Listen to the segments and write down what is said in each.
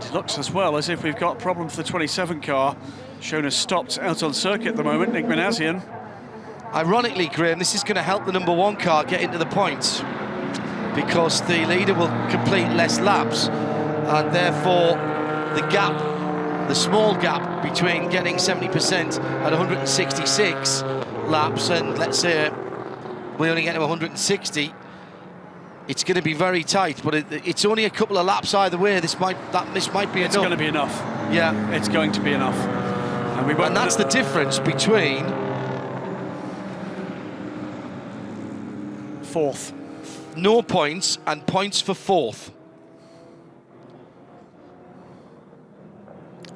And it looks as well as if we've got a problem for the 27 car. Shown as stopped out on circuit at the moment, Nick Minassian. Ironically, Graham, this is going to help the number 1 car get into the points because the leader will complete less laps, and therefore the gap, the small gap between getting 70% at 166 laps and, let's say, we only get to 160, it's going to be very tight. But it's only a couple of laps either way. This might be enough. It's going to be enough. Yeah, it's going to be enough. And that's the difference between 4th. No points and points for 4th.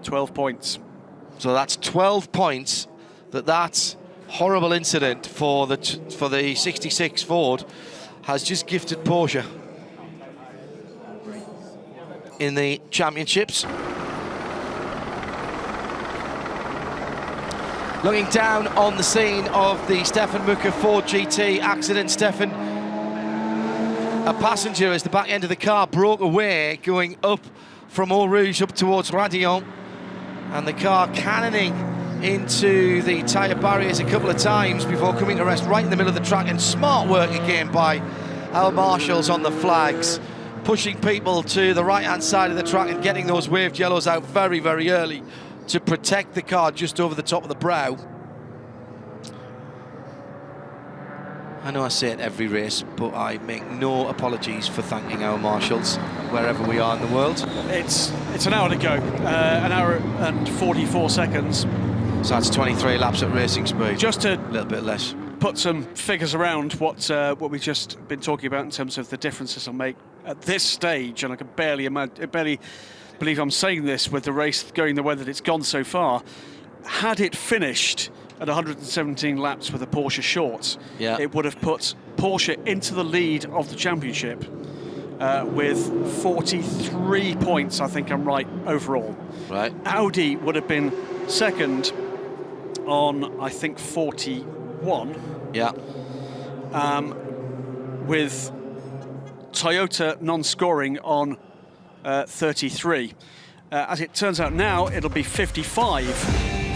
12 points. So that's 12 points that horrible incident for the 66 Ford has just gifted Porsche in the championships. Looking down on the scene of the Stefan Mucker Ford GT accident, Stefan, a passenger as the back end of the car broke away going up from Eau Rouge up towards Radillon, and the car cannoning into the tyre barriers a couple of times before coming to rest right in the middle of the track. And smart work again by our marshals on the flags, pushing people to the right-hand side of the track and getting those waved yellows out very, very early to protect the car just over the top of the brow. I know I say it every race, but I make no apologies for thanking our marshals wherever we are in the world. It's an hour to go, an hour and 44 seconds. So that's 23 laps at racing speed. Just to a little bit less. Put some figures around what we've just been talking about in terms of the differences it'll make at this stage, and I can barely believe I'm saying this with the race going the way that it's gone so far. Had it finished at 117 laps with a Porsche short, it would have put Porsche into the lead of the championship with 43 points, I think I'm right, overall. Right. Audi would have been second on, I think, 41. Yeah. With Toyota non-scoring on 33. As it turns out now, it'll be 55,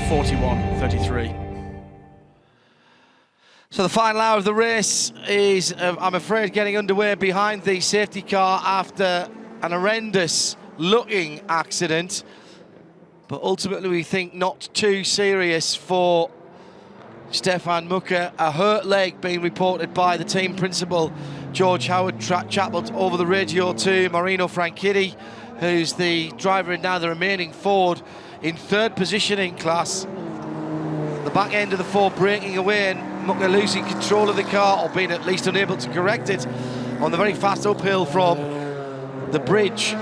41, 33. So the final hour of the race is, I'm afraid, getting underway behind the safety car after an horrendous looking accident. But ultimately we think not too serious for Stefan Mucker. A hurt leg being reported by the team principal, George Howard Chapel, over the radio to Marino Franchitti, who's the driver in now the remaining Ford in 3rd position in class. The back end of the Ford breaking away and Mucker losing control of the car, or being at least unable to correct it on the very fast uphill from the bridge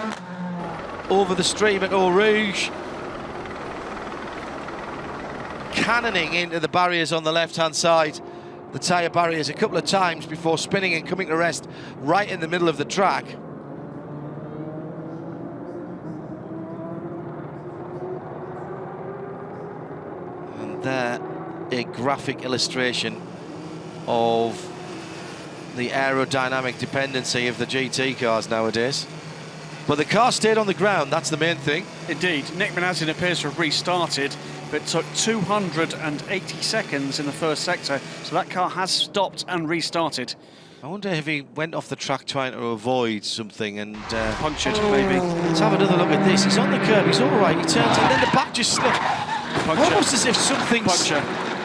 over the stream at Eau Rouge. Cannoning into the barriers on the left-hand side, the tyre barriers, a couple of times before spinning and coming to rest right in the middle of the track. And there, a graphic illustration of the aerodynamic dependency of the GT cars nowadays. But the car stayed on the ground, that's the main thing. Indeed. Nick Minassian appears to have restarted, but took 280 seconds in the first sector, so that car has stopped and restarted. I wonder if he went off the track trying to avoid something and... punctured, maybe. Let's have another look at this. He's on the curb, he's all right. He turns and then the back just slipped. Almost as if something's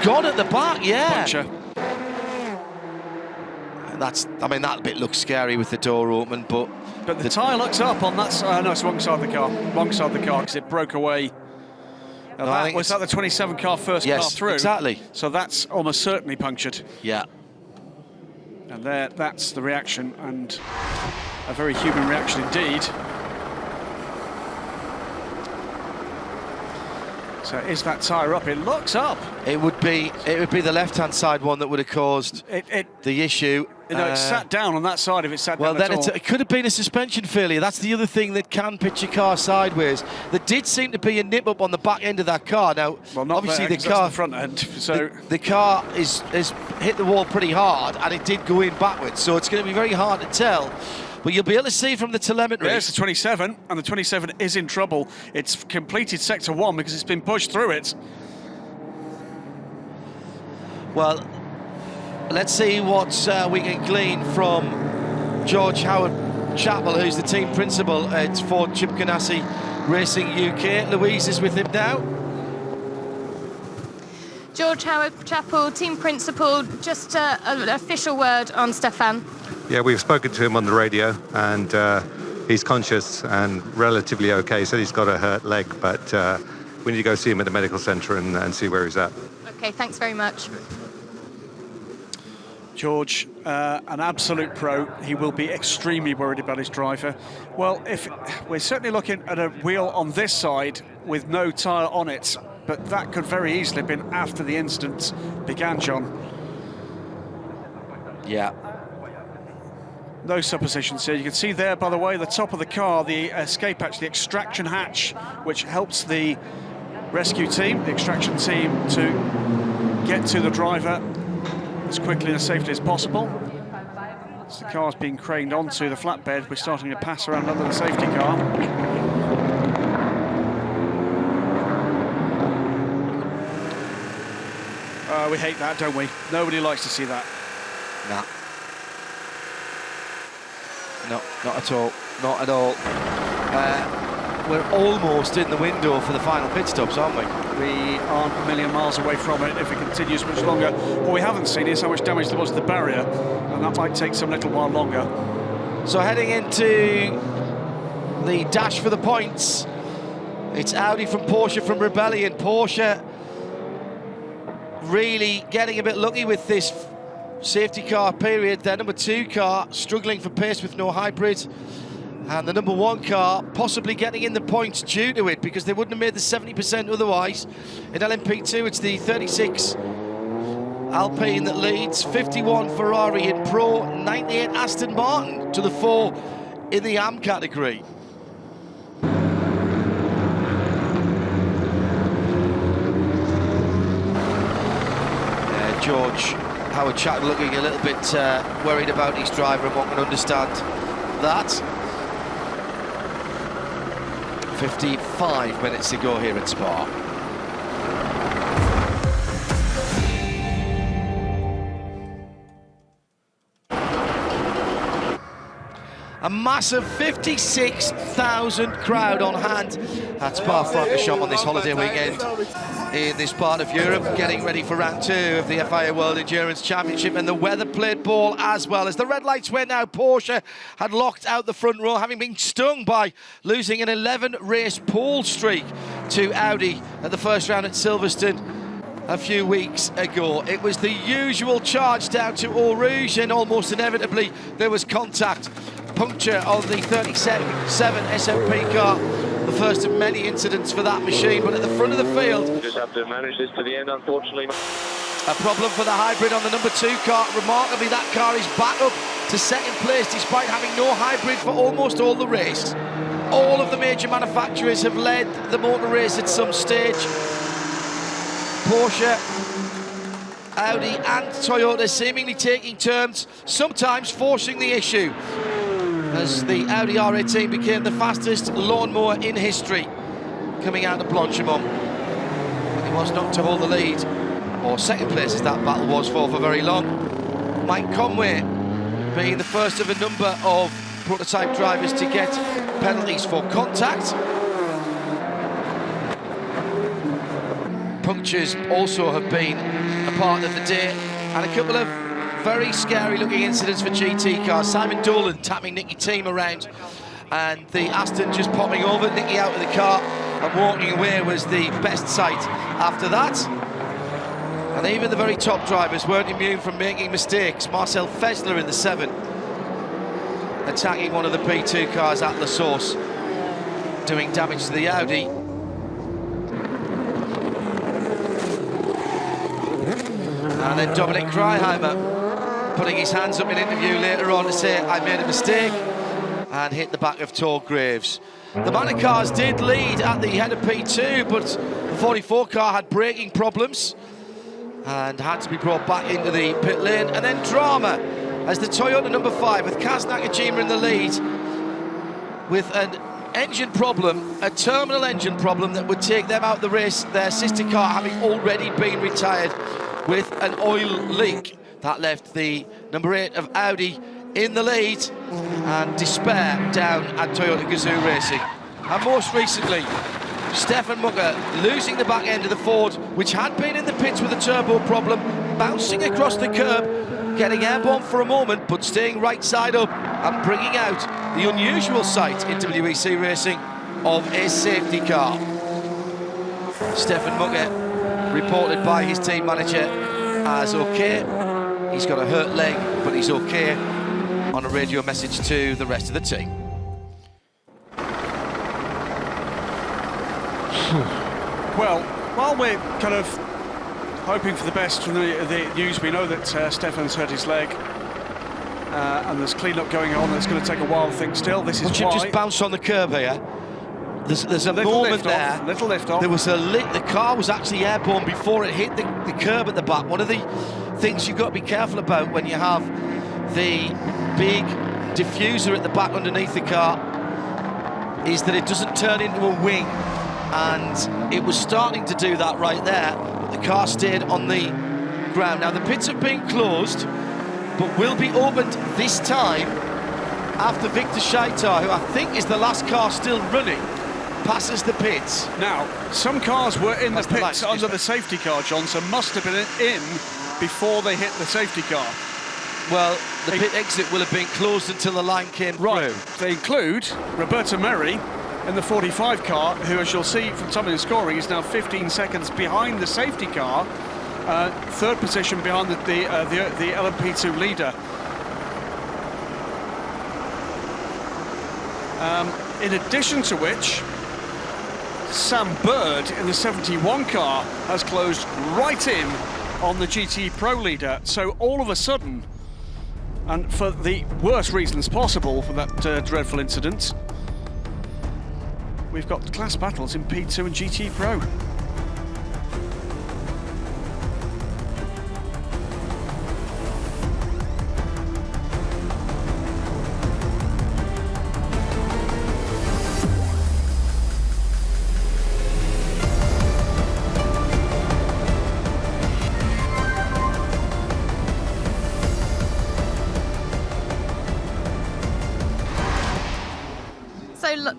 gone at the back, yeah. Puncture. I mean, that bit looks scary with the door open, but the tyre looks up on that side. No, it's wrong side of the car. Wrong side of the car, because it broke away. Now was that the 27 car first car through? Exactly. So that's almost certainly punctured. Yeah. And that's the reaction, and a very human reaction indeed. So is that tyre up? It looks up. It would be the left-hand side one that would have caused the issue. You know, it sat down on that side if it sat down. Well, then it could have been a suspension failure. That's the other thing that can pitch your car sideways. There did seem to be a nip up on the back end of that car. Now, well, not obviously there, the car, the front end. So the car has hit the wall pretty hard, and it did go in backwards. So it's going to be very hard to tell. But you'll be able to see from the telemetry. There's the 27, and the 27 is in trouble. It's completed sector 1 because it's been pushed through it. Well, let's see what we can glean from George Howard Chappell, who's the team principal at Ford Chip Ganassi Racing UK. Louise is with him now. George Howard Chappell, team principal, just an official word on Stefan. Yeah, we've spoken to him on the radio, and he's conscious and relatively okay. He said he's got a hurt leg, but we need to go see him at the medical centre and see where he's at. Okay, thanks very much. George, an absolute pro. He will be extremely worried about his driver. Well, if we're certainly looking at a wheel on this side with no tyre on it, but that could very easily have been after the incident began, John. Yeah. No suppositions here. You can see there, by the way, the top of the car, the escape hatch, the extraction hatch, which helps the rescue team, the extraction team, to get to the driver as quickly and as safely as possible. As the car's being craned onto the flatbed, we're starting to pass around under the safety car. We hate that, don't we? Nobody likes to see that. Nah. No, not at all. Not at all. We're almost in the window for the final pit stops, aren't we? We aren't a million miles away from it if it continues much longer. What we haven't seen is how much damage there was to the barrier, and that might take some little while longer. So heading into the dash for the points, it's Audi from Porsche from Rebellion. Porsche really getting a bit lucky with this safety car period. Their number 2 car struggling for pace with no hybrid, and the number 1 car possibly getting in the points due to it, because they wouldn't have made the 70% otherwise. In LMP2 it's the 36 Alpine that leads, 51 Ferrari in Pro, 98 Aston Martin to the 4 in the AM category. George Howard Chappell looking a little bit worried about his driver, and one can understand that. 55 minutes to go here at Spa. A massive 56,000 crowd on hand at Spa-Francorchamps on this holiday weekend in this part of Europe, getting ready for round 2 of the FIA World Endurance Championship, and the weather played ball as well. As the red lights went out, Porsche had locked out the front row, having been stung by losing an 11-race pole streak to Audi at the first round at Silverstone a few weeks ago. It was the usual charge down to Eau Rouge, and almost inevitably there was contact. Puncture on the 37 SMP car, the first of many incidents for that machine. But at the front of the field, We just have to manage this to the end, unfortunately. a problem for the hybrid on the number 2 car. Remarkably, that car is back up to second place despite having no hybrid for almost all the race. All of the major manufacturers have led the motor race at some stage. Porsche, Audi and Toyota seemingly taking turns, sometimes forcing the issue, as the Audi R18 became the fastest lawnmower in history coming out of Blanchimont. It was not to hold the lead, or second place as that battle was for very long. Mike Conway being the first of a number of prototype drivers to get penalties for contact. Punctures also have been a part of the day, and a couple of very scary looking incidents for GT cars. Simon Dolan tapping Nicky Team around, and the Aston just popping over, Nicky out of the car and walking away was the best sight after that. And even the very top drivers weren't immune from making mistakes. Marcel Fessler in the 7 attacking one of the P2 cars at La Source, doing damage to the Audi. And then Dominic Kreiheimer putting his hands up in an interview later on to say, I made a mistake, and hit the back of Tor Graves. The Manor cars did lead at the head of P2, but the 44 car had braking problems and had to be brought back into the pit lane. And then drama as the Toyota number 5 with Kaz Nakajima in the lead with an engine problem, a terminal engine problem that would take them out of the race, their sister car having already been retired with an oil leak. That left the number 8 of Audi in the lead and despair down at Toyota Gazoo Racing. And most recently, Stefan Mucker losing the back end of the Ford, which had been in the pits with a turbo problem, bouncing across the curb, getting airborne for a moment, but staying right side up and bringing out the unusual sight in WEC racing of a safety car. Stefan Mucker, reported by his team manager as okay. He's got a hurt leg, but he's okay, on a radio message to the rest of the team. Well, while we're kind of hoping for the best from the news, we know that Stefan's hurt his leg, and there's clean-up going on. It's going to take a while, I think, still. This is Watch why... him just bounce on the curb here. There's a little moment there. Little lift off. There was the car was actually airborne before it hit the curb at the back. One of the things you've got to be careful about when you have the big diffuser at the back underneath the car is that it doesn't turn into a wing, and it was starting to do that right there, but the car stayed on the ground. Now the pits have been closed, but will be opened this time after Victor Scheitar, who I think is the last car still running, passes the pits. Now, some cars were in the pits under the safety car, John, so must have been in before they hit the safety car. Well, the pit exit will have been closed until the line came through. They include Roberto Merri in the 45 car, who, as you'll see from some of the scoring, is now 15 seconds behind the safety car, third position behind the LMP2 leader. In addition to which, Sam Bird in the 71 car has closed right in on the GT Pro leader. So all of a sudden, and for the worst reasons possible for that dreadful incident, we've got class battles in P2 and GT Pro.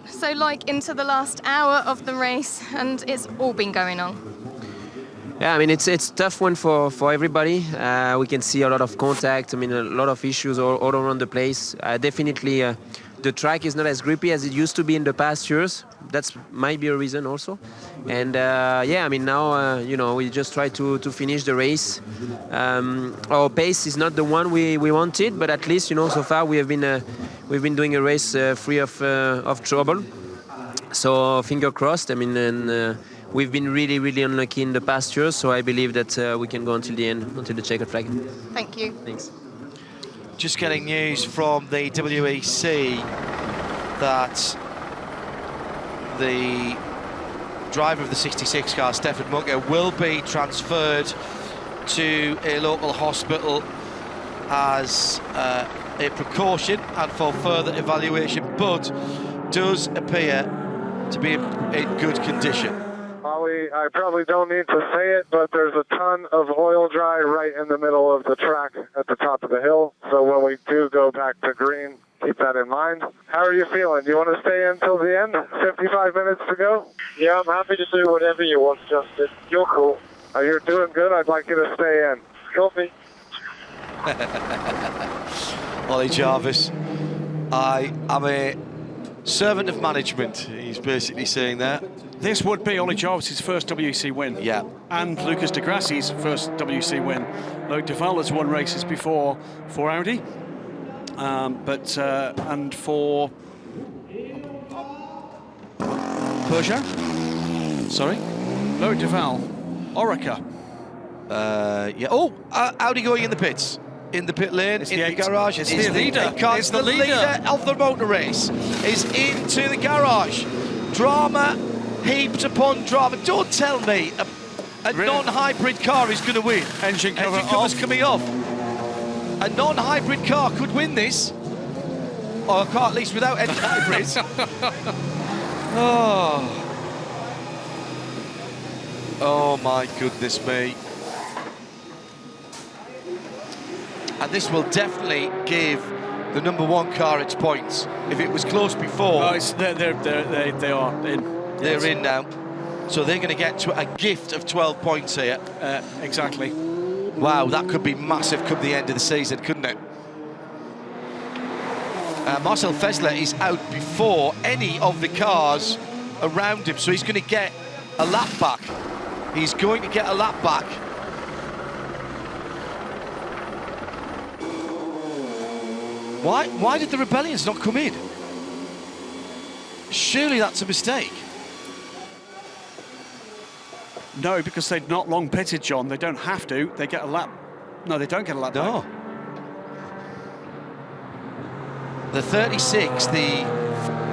So like into the last hour of the race, and it's all been going on. Yeah, I mean, it's a tough one for everybody. We can see a lot of contact, I mean, a lot of issues all around the place. Definitely the track is not as grippy as it used to be in the past years. That might be a reason also. And yeah, I mean, now, you know, we just try to finish the race. Our pace is not the one we wanted, but at least, you know, so far we've been doing a race free of trouble. So finger crossed. I mean, and we've been really, really unlucky in the past years. So I believe that we can go until the end, until the checkered flag. Thank you. Thanks. Just getting news from the WEC that the driver of the 66 car, Stefan Mucker, will be transferred to a local hospital as a precaution and for further evaluation, but does appear to be in good condition. Ollie, I probably don't need to say it, but there's a ton of oil dry right in the middle of the track at the top of the hill. So when we do go back to green, keep that in mind. How are you feeling? Do you want to stay in till the end? 55 minutes to go? Yeah, I'm happy to do whatever you want, Justin. You're cool. You're doing good. I'd like you to stay in. Copy. Ollie Jarvis, I am a servant of management, he's basically saying that. This would be Ollie Jarvis's first WEC win. Yeah. And Lucas de Grassi's first WEC win. Loic Duval has won races before for Audi, and for Peugeot. Sorry? Loic Duval, Orica. Yeah. Oh, Audi going in the pits. In the pit lane, It's in the the garage. it's the leader. It's the leader of the motor race. Is into the garage. Drama heaped upon drama. Don't tell me a Really? non-hybrid car is going to win. Engine cover Engine cover's off. coming off. A non-hybrid car could win this. Or a car at least without any hybrids. Oh my goodness me. And this will definitely give the number 1 car its points. If it was close before... Oh, they are in. They're in now. So they're going to get to a gift of 12 points here. Exactly. Wow, that could be massive come the end of the season, couldn't it? Marcel Fessler is out before any of the cars around him, so he's going to get a lap back. He's going to get a lap back. Why did the Rebellions not come in? Surely that's a mistake. No, because they've not long pitted, John. They don't have to. They get a lap. No, they don't get a lap No. back. The 36, the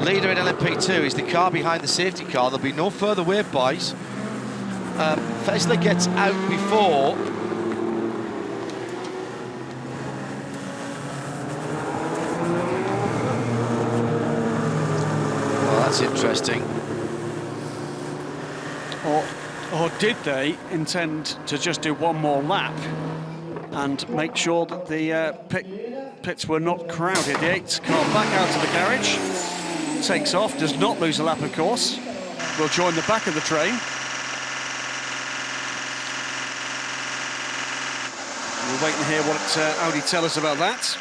leader in LMP2, is the car behind the safety car. There'll be no further wave buys. Fessler gets out before. Well, that's interesting. Or did they intend to just do one more lap and make sure that the pits were not crowded? The 8th car back out of the garage, takes off, does not lose a lap, of course. Will join the back of the train. We'll wait and hear what Audi tell us about that.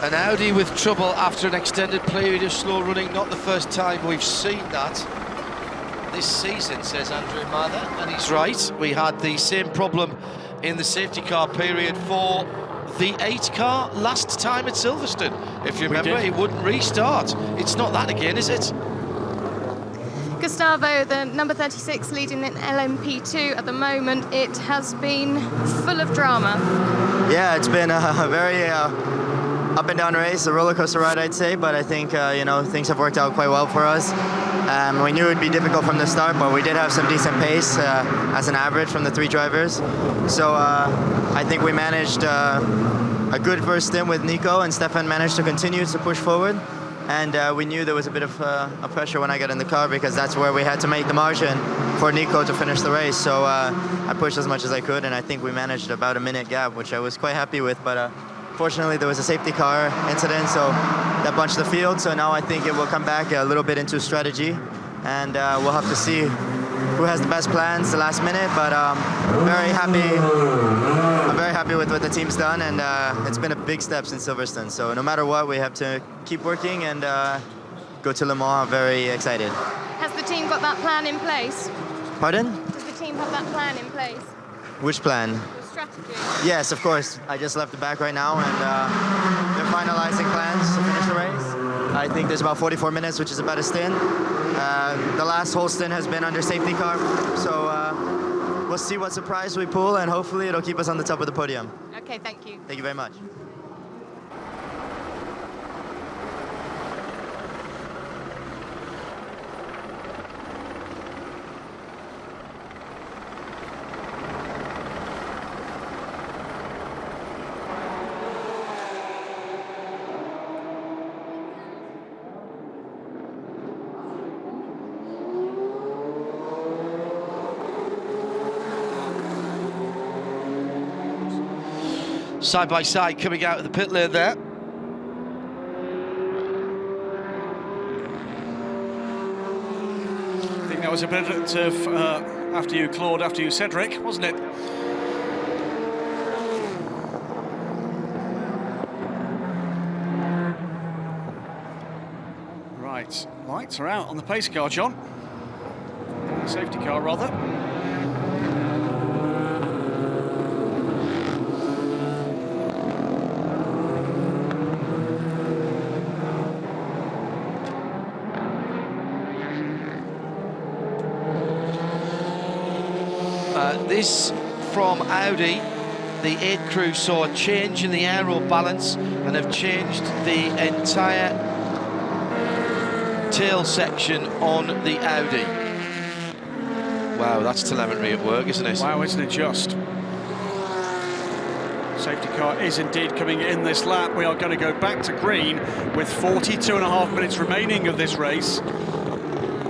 An Audi with trouble after an extended period of slow running. Not the first time we've seen that this season, says Andrew Mather, and he's right. We had the same problem in the safety car period for the 8 car last time at Silverstone. If you remember, it wouldn't restart. It's not that again, is it? Gustavo, the number 36, leading in LMP2 at the moment. It has been full of drama. Yeah, it's been a very up and down race, a roller coaster ride, I'd say. But I think things have worked out quite well for us. We knew it'd be difficult from the start, but we did have some decent pace as an average from the 3 drivers. So I think we managed a good first stint with Nico, and Stefan managed to continue to push forward. And we knew there was a bit of a pressure when I got in the car, because that's where we had to make the margin for Nico to finish the race. So I pushed as much as I could, and I think we managed about a minute gap, which I was quite happy with. But fortunately, there was a safety car incident, so that bunched the field. So now I think it will come back a little bit into strategy, and we'll have to see who has the best plans the last minute. But I'm very happy with what the team's done, and it's been a big step since Silverstone. So no matter what, we have to keep working and go to Le Mans. I'm very excited. Has the team got that plan in place? Pardon? Does the team have that plan in place? Which plan? The strategy? Yes, of course. I just left the back right now, and they're finalizing plans to finish the race. I think there's about 44 minutes, which is about a stint. The last whole stint has been under safety car, so we'll see what surprise we pull, and hopefully it'll keep us on the top of the podium. Okay, thank you. Thank you very much. Side by side coming out of the pit lane there. I think that was a bit of after you, Claude, after you, Cedric, wasn't it? Right, lights are out on the pace car, John. Safety car, rather. This from Audi. The 8 crew saw a change in the aero balance and have changed the entire tail section on the Audi. Wow, that's telemetry at work, isn't it? Wow, isn't it just? Safety car is indeed coming in this lap. We are going to go back to green with 42.5 minutes remaining of this race.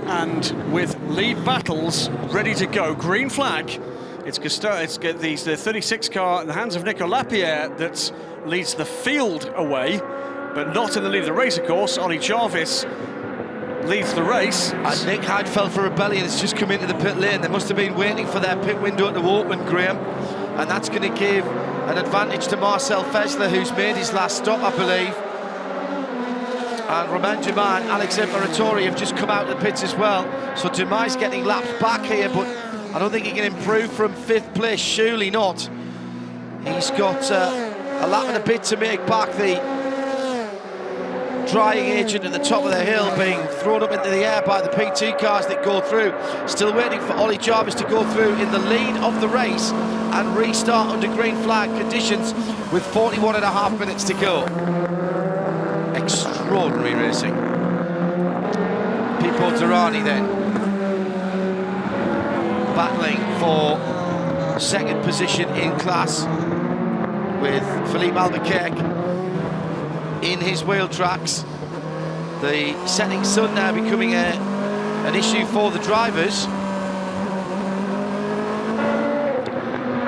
And with lead battles ready to go, green flag. It's the 36 car in the hands of Nico Lapierre that leads the field away, but not in the lead of the race, of course. Ollie Jarvis leads the race. And Nick Heidfeld for Rebellion has just come into the pit lane. They must have been waiting for their pit window to open, Graham. And that's going to give an advantage to Marcel Fessler, who's made his last stop, I believe. And Romain Dumas and Alex Imperatori have just come out of the pits as well. So Dumas getting lapped back here, but I don't think he can improve from 5th place, surely not. He's got a lap and a bit to make back. The drying agent at the top of the hill being thrown up into the air by the P2 cars that go through. Still waiting for Ollie Jarvis to go through in the lead of the race and restart under green flag conditions with 41.5 minutes to go. Extraordinary racing. Pipo Derani then battling for second position in class with Philippe Albuquerque in his wheel tracks. The setting sun now becoming an issue for the drivers.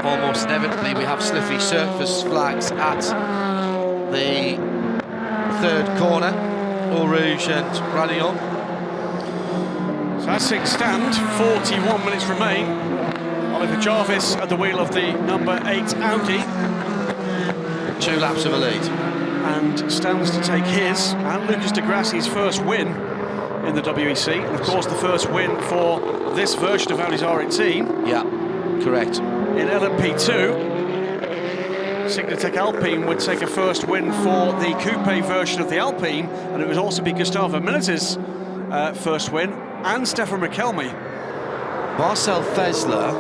Almost inevitably we have slippy surface flags at the third corner, Eau Rouge and Radion. So as things stand, 41 minutes remain. Oliver Jarvis at the wheel of the number 8 Audi. 2 laps of a lead. And stands to take his and Lucas de Grassi's first win in the WEC. And of course the first win for this version of Audi's R18. Yeah, correct. In LMP2. Signatec Alpine would take a first win for the coupe version of the Alpine, and it would also be Gustavo Milita's first win, and Stefan Riquelme. Marcel Fessler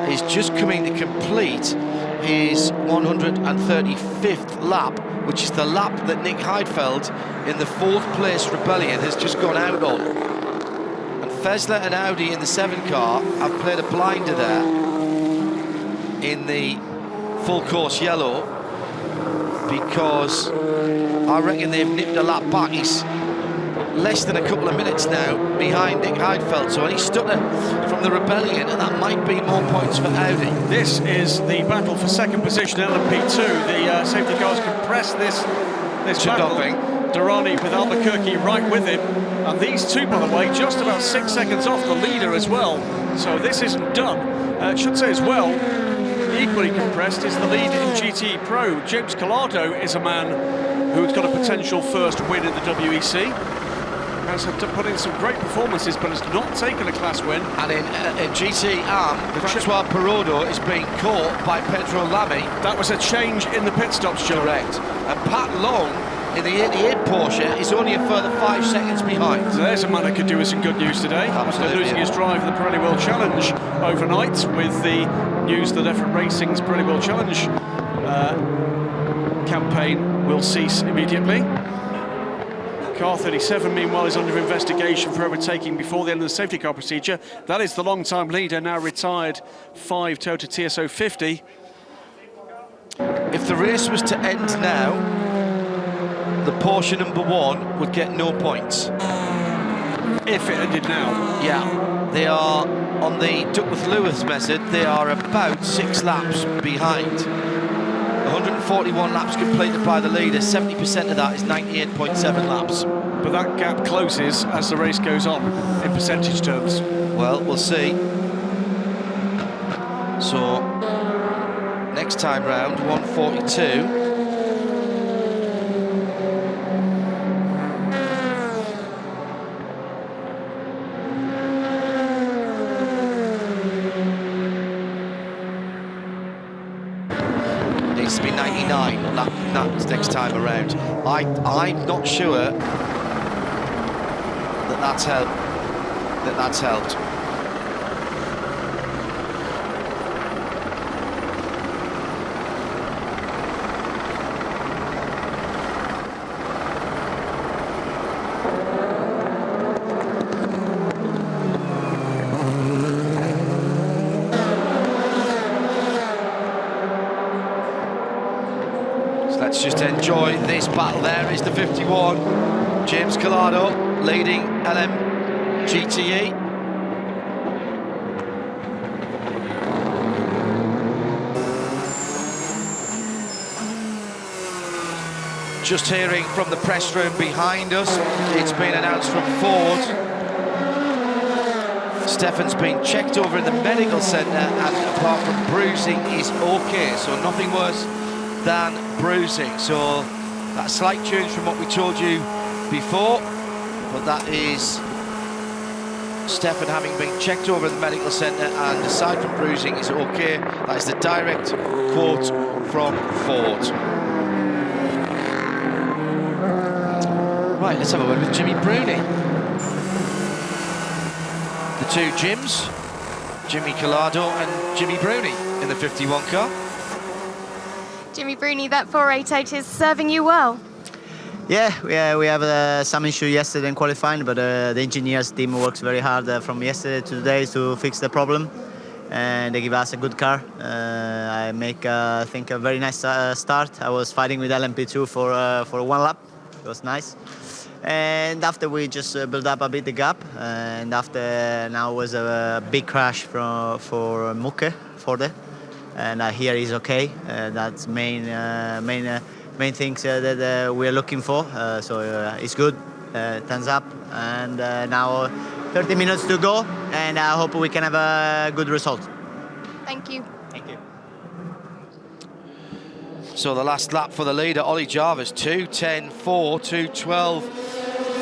is just coming to complete his 135th lap, which is the lap that Nick Heidfeld in the 4th place Rebellion has just gone out on. And Fessler and Audi in the 7 car have played a blinder there in the full course yellow, because I reckon they've nipped a lap back. He's less than a couple of minutes now behind Nick Heidfeld, so any stutter from the Rebellion, and that might be more points for Audi. This is the battle for second position in LMP2. The safety cars compress this battle. Durrani with Albuquerque right with him, and these two, by the way, just about 6 seconds off the leader as well. So this isn't done. I should say as well, equally compressed is the lead in GT Pro. James Collado is a man who's got a potential first win in the WEC. Has had to put in some great performances, but has not taken a class win. And in GT Francois Perodo is being caught by Pedro Lamy. That was a change in the pit stops, Joe. Correct. And Pat Long in the 88 Porsche is only a further 5 seconds behind. So there's a man that could do with some good news today. After losing his drive in the Pirelli World Challenge overnight, with the news that F1 Racing's Pirelli World Challenge campaign will cease immediately. Car 37, meanwhile, is under investigation for overtaking before the end of the safety car procedure. That is the long-time leader, now retired 5 Toyota TSO 50. If the race was to end now, the Porsche number 1 would get no points. If it ended now? Yeah, they are, on the Duckworth-Lewis method, they are about 6 laps behind. 141 laps completed by the leader, 70% of that is 98.7 laps. But that gap closes as the race goes on, in percentage terms. Well, we'll see. So, next time round, 142. Needs to be 99 that next time around. I'm not sure that that's helped. Let's just enjoy this battle. There is the 51, James Collado leading LM GTE. Just hearing from the press room behind us, it's been announced from Ford. Stefan's been checked over in the medical centre, and apart from bruising, is okay, so nothing worse than bruising. So that's a slight change from what we told you before, but that is Stefan having been checked over in the medical centre, and aside from bruising, is okay. That is the direct quote from Ford. Right, let's have a word with Jimmy Bruni. The two Jims, Jimmy Collado and Jimmy Bruni in the 51 car. Jimmy Bruni, that 488 is serving you well. Yeah, we have some issue yesterday in qualifying, but the engineers team works very hard from yesterday to today to fix the problem, and they give us a good car. I make, I think, a very nice start. I was fighting with LMP2 for one lap. It was nice. And after we just build up a bit the gap, and after now was a big crash for Muke Forde, and here he's okay. That's main things that we're looking for. So it's good. Thumbs up. And now 30 minutes to go, and I hope we can have a good result. Thank you. Thank you. So the last lap for the leader, Ollie Jarvis, 2:10.4, 2:12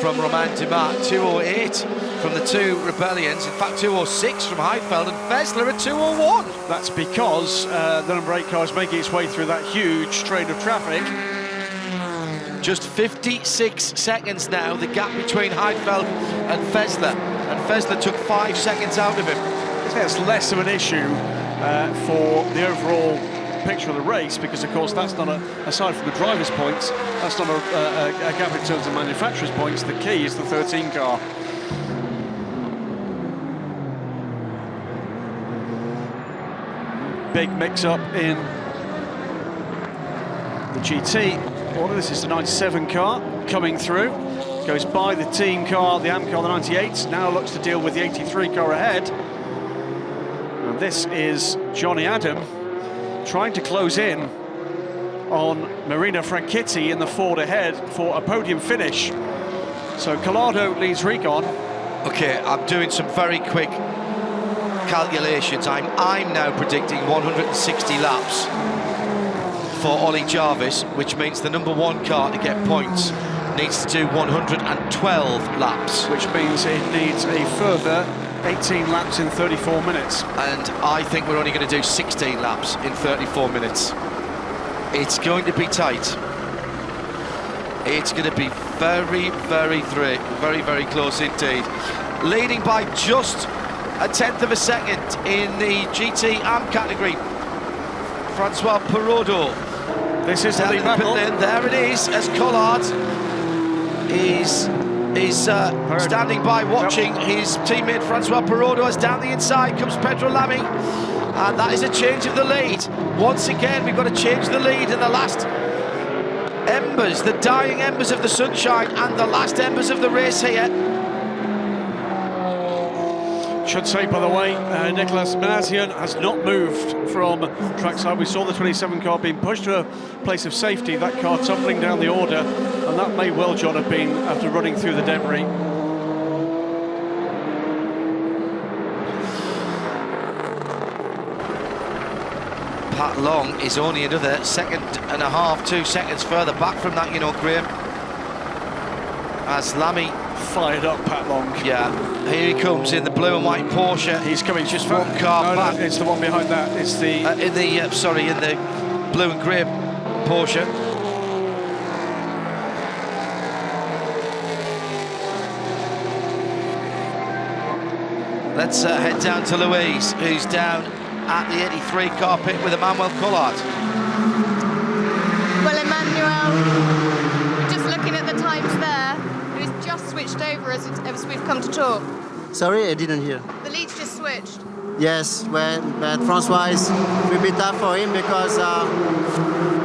from Romain Dumas, 2:08 from the two Rebellions, in fact 2:06 from Heidfeld, and Fessler at 2:01. That's because the number 8 car is making its way through that huge train of traffic. Just 56 seconds now, the gap between Heidfeld and Fessler took 5 seconds out of him. That's less of an issue for the overall picture of the race, because of course that's not aside from the driver's points, that's not a gap in terms of manufacturer's points. The key is the 13 car. Big mix-up in the GT order. This is the 97 car coming through, goes by the team car, the AM car, the 98, now looks to deal with the 83 car ahead. And this is Johnny Adam trying to close in on Marina Franchitti in the Ford ahead for a podium finish. So Collado leads Recon. Okay, I'm doing some very quick calculations. I'm now predicting 160 laps for Ollie Jarvis, which means the number 1 car to get points needs to do 112 laps. Which means it needs a further 18 laps in 34 minutes. And I think we're only going to do 16 laps in 34 minutes. It's going to be tight. It's going to be very, very close indeed. Leading by just a tenth of a second in the GT AM category, Francois Perraudot. This is the lead battle. There it is, as Collard is standing by watching his teammate Francois Perraudot as down the inside comes Pedro Lamy, and that is a change of the lead. Once again, we've got to change the lead in the last embers, the dying embers of the sunshine, and the last embers of the race here. Should say, by the way, Nicolas Minassian has not moved from trackside. We saw the 27 car being pushed to a place of safety, that car tumbling down the order, and that may well, John, have been after running through the debris. Pat Long is only another second and a half, 2 seconds further back from that, you know, Graham. As Lamy fired up, Pat Long. Yeah, here he comes in the blue and white Porsche. He's coming just one car back. No, it's the one behind that. It's the in the blue and grey Porsche. Let's head down to Louise, who's down at the 83 car pit with Emmanuel Collard. Well, Emmanuel, just looking at the times there, it has just switched over as we've come to talk. Sorry, I didn't hear. The lead's just switched. Yes, but Francois is a bit tough for him because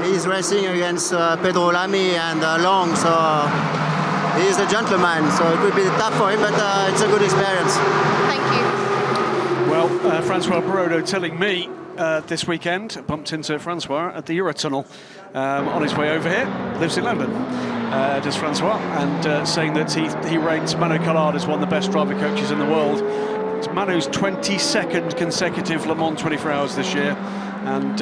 He's racing against Pedro Lamy and Long, so he's a gentleman. So it will be tough for him, but it's a good experience. Thank you. Well, Francois Perrodo telling me this weekend, bumped into Francois at the Eurotunnel on his way over here, lives in London, does Francois, and saying that he rates Manu Collard as one of the best driver coaches in the world. It's Manu's 22nd consecutive Le Mans 24 Hours this year, and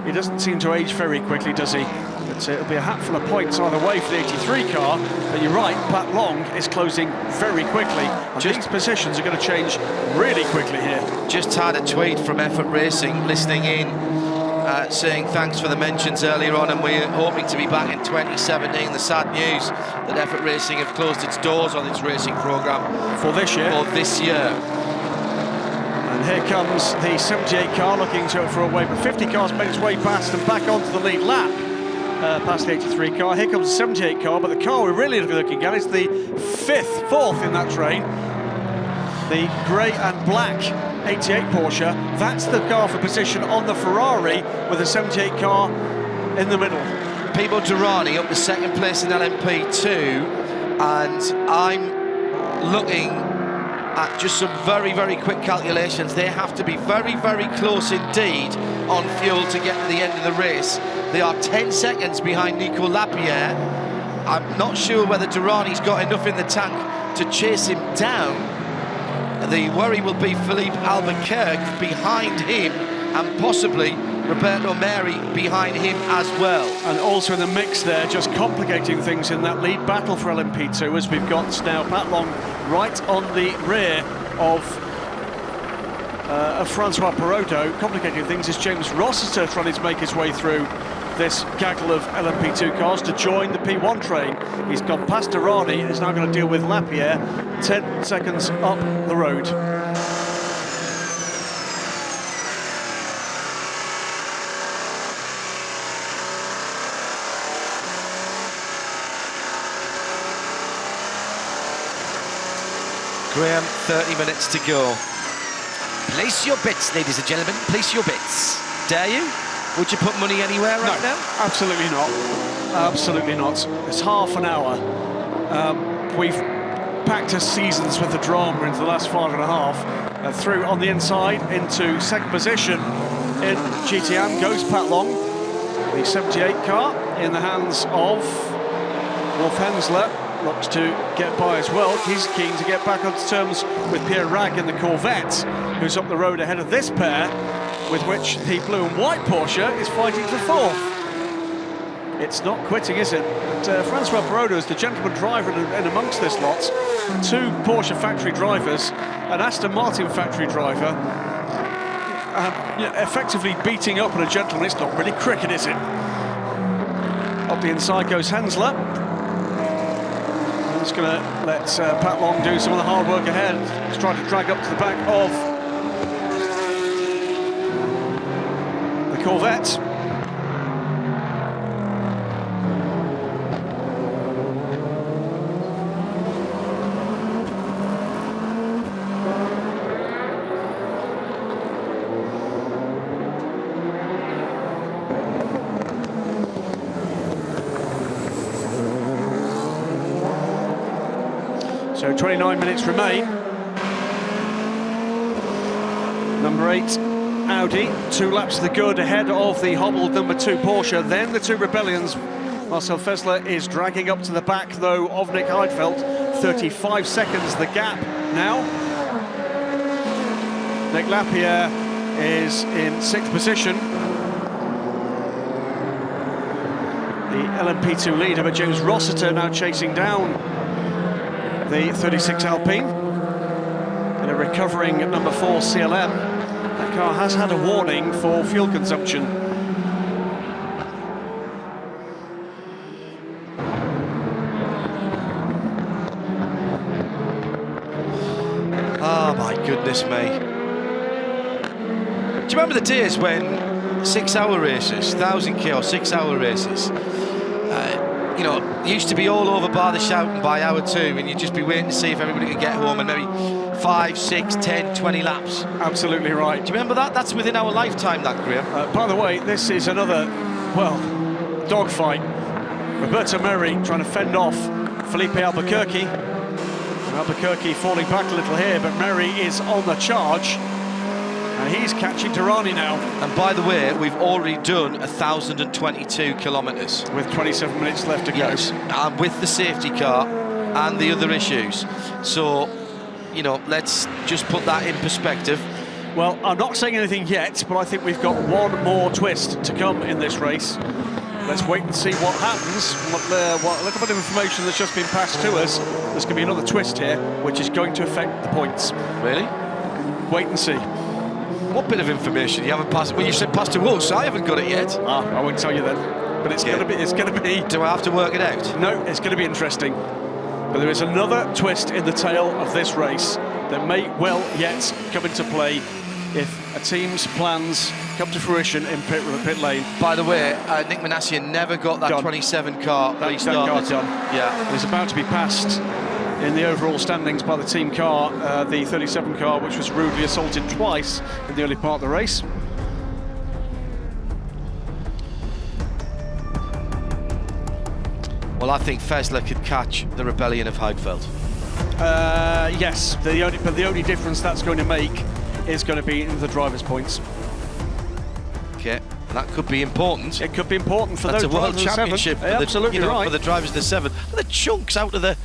he doesn't seem to age very quickly, does he? But it'll be a hatful of points either way for the 83 car, but you're right, Pat Long is closing very quickly. And these positions are going to change really quickly here. Just had a tweet from Effort Racing listening in, saying thanks for the mentions earlier on, and we're hoping to be back in 2017. The sad news that Effort Racing have closed its doors on its racing programme for this year. And here comes the 78 car looking for a way, but 50 cars made its way past and back onto the lead lap, past the 83 car. Here comes the 78 car, but the car we're really looking at is the fourth in that train, the grey and black 88 Porsche. That's the car for position on the Ferrari, with the 78 car in the middle. Pipo Derani up to second place in LMP2, and I'm looking at just some very, very quick calculations. They have to be very, very close indeed on fuel to get to the end of the race. They are 10 seconds behind Nico Lapierre. I'm not sure whether Durrani's got enough in the tank to chase him down. The worry will be Philippe Albuquerque behind him, and possibly Roberto Meri behind him as well. And also in the mix there, just complicating things in that lead battle for LMP2, as we've got now Pat Long right on the rear of Francois Perrodo. Complicating things is James Rossiter trying to make his way through this gaggle of LMP2 cars to join the P1 train. He's gone past Durrani and is now going to deal with Lapierre 10 seconds up the road. Graham, 30 minutes to go. Place your bets, ladies and gentlemen, place your bets. Dare you? Would you put money anywhere right now? Absolutely not. Absolutely not. It's half an hour. We've packed us seasons with the drama into the last 5.5. Through on the inside into second position in GTM goes Pat Long. The 78 car in the hands of Wolf Hensler. Looks to get by as well. He's keen to get back onto terms with Pierre Rag in the Corvette, who's up the road ahead of this pair, with which the blue and white Porsche is fighting for fourth. It's not quitting, is it? But Francois Perrodo is the gentleman driver in amongst this lot. Two Porsche factory drivers, an Aston Martin factory driver, effectively beating up on a gentleman. It's not really cricket, is it? Up the inside goes Hensler. Just going to let Pat Long do some of the hard work ahead. He's trying to drag up to the back of the Corvette. So 29 minutes remain. Number 8, Audi, 2 laps to the good ahead of the hobbled number 2 Porsche, then the 2 Rebellions. Marcel Fessler is dragging up to the back, though, of Nick Heidfeld. 35 seconds the gap now. Nick Lapierre is in 6th position. The LMP2 leader, but James Rossiter now chasing down the 36 Alpine in a recovering number 4 CLM. That car has had a warning for fuel consumption. Oh my goodness me. Do you remember the days when 6-hour races, 1000k or 6-hour races, you know, used to be all over bar the shouting by hour 2, and you'd just be waiting to see if everybody could get home, and maybe 5, 6, 10, 20 laps. Absolutely right. Do you remember that? That's within our lifetime, that, Graham. By the way, this is another, well, dogfight. Roberto Merri trying to fend off Felipe Albuquerque. And Albuquerque falling back a little here, but Merri is on the charge. And he's catching Durrani now. And by the way, we've already done 1,022 kilometres. With 27 minutes left to go. Yes, and with the safety car and the other issues. So, you know, let's just put that in perspective. Well, I'm not saying anything yet, but I think we've got one more twist to come in this race. Let's wait and see what happens. What a little bit of information that's just been passed to us. There's going to be another twist here, which is going to affect the points. Really? Wait and see. What bit of information you haven't passed? Well, you said passed to us. I haven't got it yet. I won't tell you then. But it's going to be. It's going to be. Do I have to work it out? No, it's going to be interesting. But there is another twist in the tail of this race that may well yet come into play if a team's plans come to fruition in pit lane. By the way, Nick Manasseh never got that 27 car restarted. That car done. Yeah, it was about to be passed in the overall standings by the team car, the 37 car, which was rudely assaulted twice in the early part of the race. Well, I think Fesler could catch the rebellion of Heidfeld. Yes, but the only difference that's going to make is going to be in the drivers' points. Okay, that could be important. It could be important for That's those a world drivers championship. For the, absolutely right. For the drivers of the 7. The chunks out of the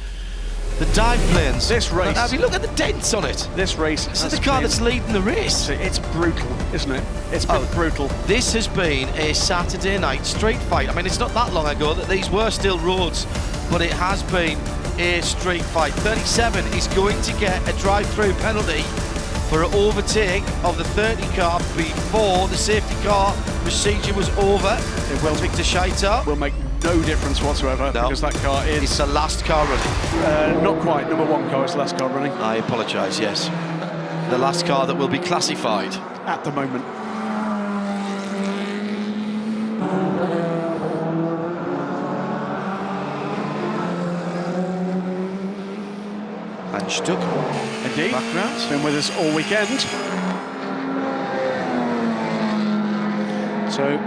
dive planes. This race. Have you look at the dents on it? This race. This is the car that's leading the race. It's brutal, isn't it? It's been brutal. This has been a Saturday night street fight. I mean, it's not that long ago that these were still roads, but it has been a street fight. 37 is going to get a drive-through penalty for an overtake of the 30 car before the safety car procedure was over. It will Victor Scheiter will make no difference whatsoever because that car is... It's the last car running. Not quite. Number 1 car is the last car running. I apologise, yes. The last car that will be classified. At the moment. And Stuck. Indeed. Background. Been with us all weekend. So,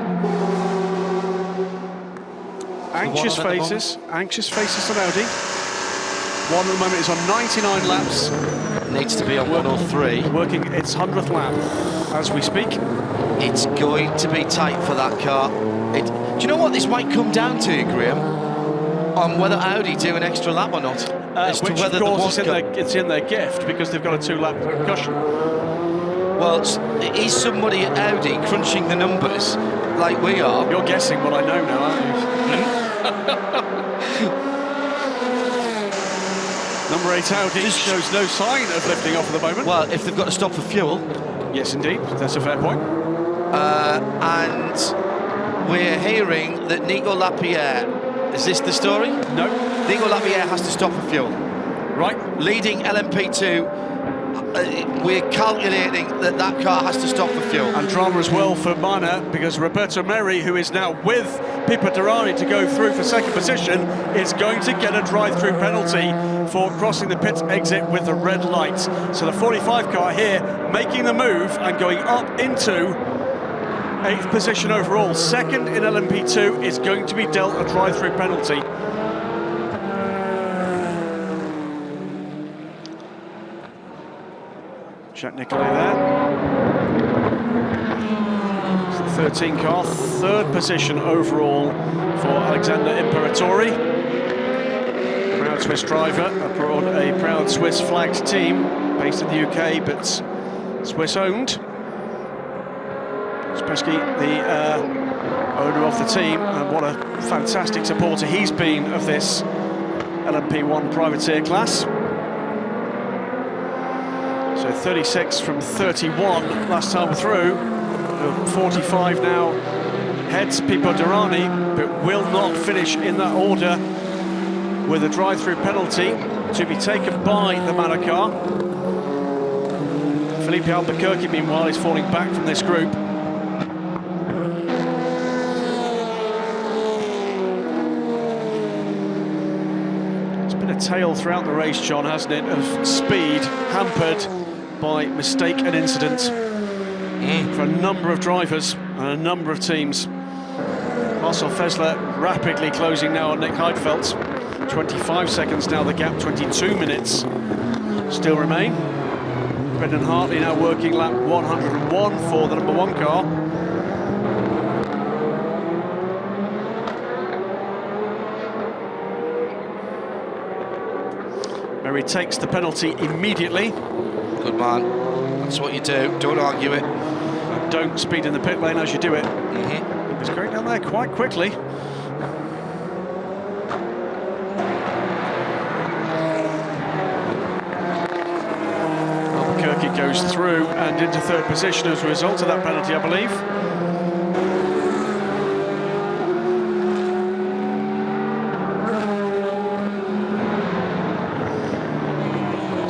anxious faces on Audi. One at the moment is on 99 laps. Needs to be on 103. Working its 100th lap as we speak. It's going to be tight for that car. Do you know what this might come down to, Graham? On whether Audi do an extra lap or not. Which, of course, it's in their gift because they've got a 2-lap cushion. Well, is somebody at Audi crunching the numbers like we are? You're guessing what I know now, aren't you? Number 8 Audi shows no sign of lifting off at the moment. Well, if they've got to stop for fuel. Yes, indeed. That's a fair point. And we're hearing that Nico Lapierre, is this the story? No. Nico Lapierre has to stop for fuel. Right. Leading LMP2, we're calculating that car has to stop for fuel. And drama as well for Mana, because Roberto Merri, who is now with Pipo Derani to go through for second position, is going to get a drive-through penalty for crossing the pit exit with the red light. So the 45 car here making the move and going up into 8th position overall. Second in LMP2 is going to be dealt a drive-through penalty. Jack Nicolay there. It's the 13 car, 3rd position overall for Alexander Imperatori. Proud Swiss driver, abroad, a proud Swiss flagged team based in the UK but Swiss owned. Especially the owner of the team, and what a fantastic supporter he's been of this LMP1 privateer class. So 36 from 31 last time through. 45 now heads Pipo Derani, but will not finish in that order with a drive-through penalty to be taken by the Mana car. Felipe Albuquerque, meanwhile, is falling back from this group. It's been a tale throughout the race, John, hasn't it, of speed hampered by mistake and incident for a number of drivers and a number of teams. Marcel Fessler rapidly closing now on Nick Heidfeld. 25 seconds now the gap, 22 minutes still remain. Brendan Hartley now working lap 101 for the number 1 car. Merry takes the penalty immediately. Good man. That's what you do. Don't argue it. And don't speed in the pit lane as you do it. He was going down there quite quickly. Albuquerque goes through and into 3rd position as a result of that penalty, I believe.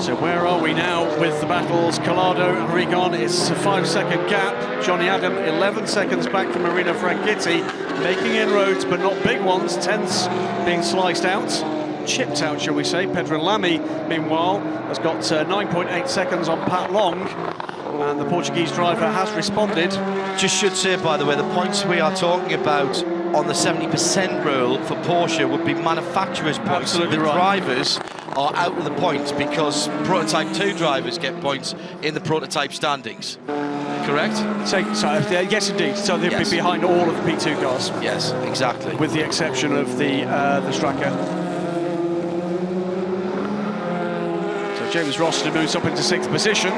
So where are we now with the battles? Collado and Rigon, it's a 5-second gap. Johnny Adam 11 seconds back from Marino Franchitti, making inroads but not big ones. 10ths being sliced out, chipped out shall we say. Pedro Lamy meanwhile has got 9.8 seconds on Pat Long, and the Portuguese driver has responded. Just should say, by the way, the points we are talking about on the 70% rule for Porsche would be manufacturers' points. Absolutely the right. Drivers are out of the points because Prototype 2 drivers get points in the prototype standings. Correct? So yes, indeed. So they'll be behind all of the P2 cars. Yes, exactly. With the exception of the Straka. So James Rossiter moves up into 6th position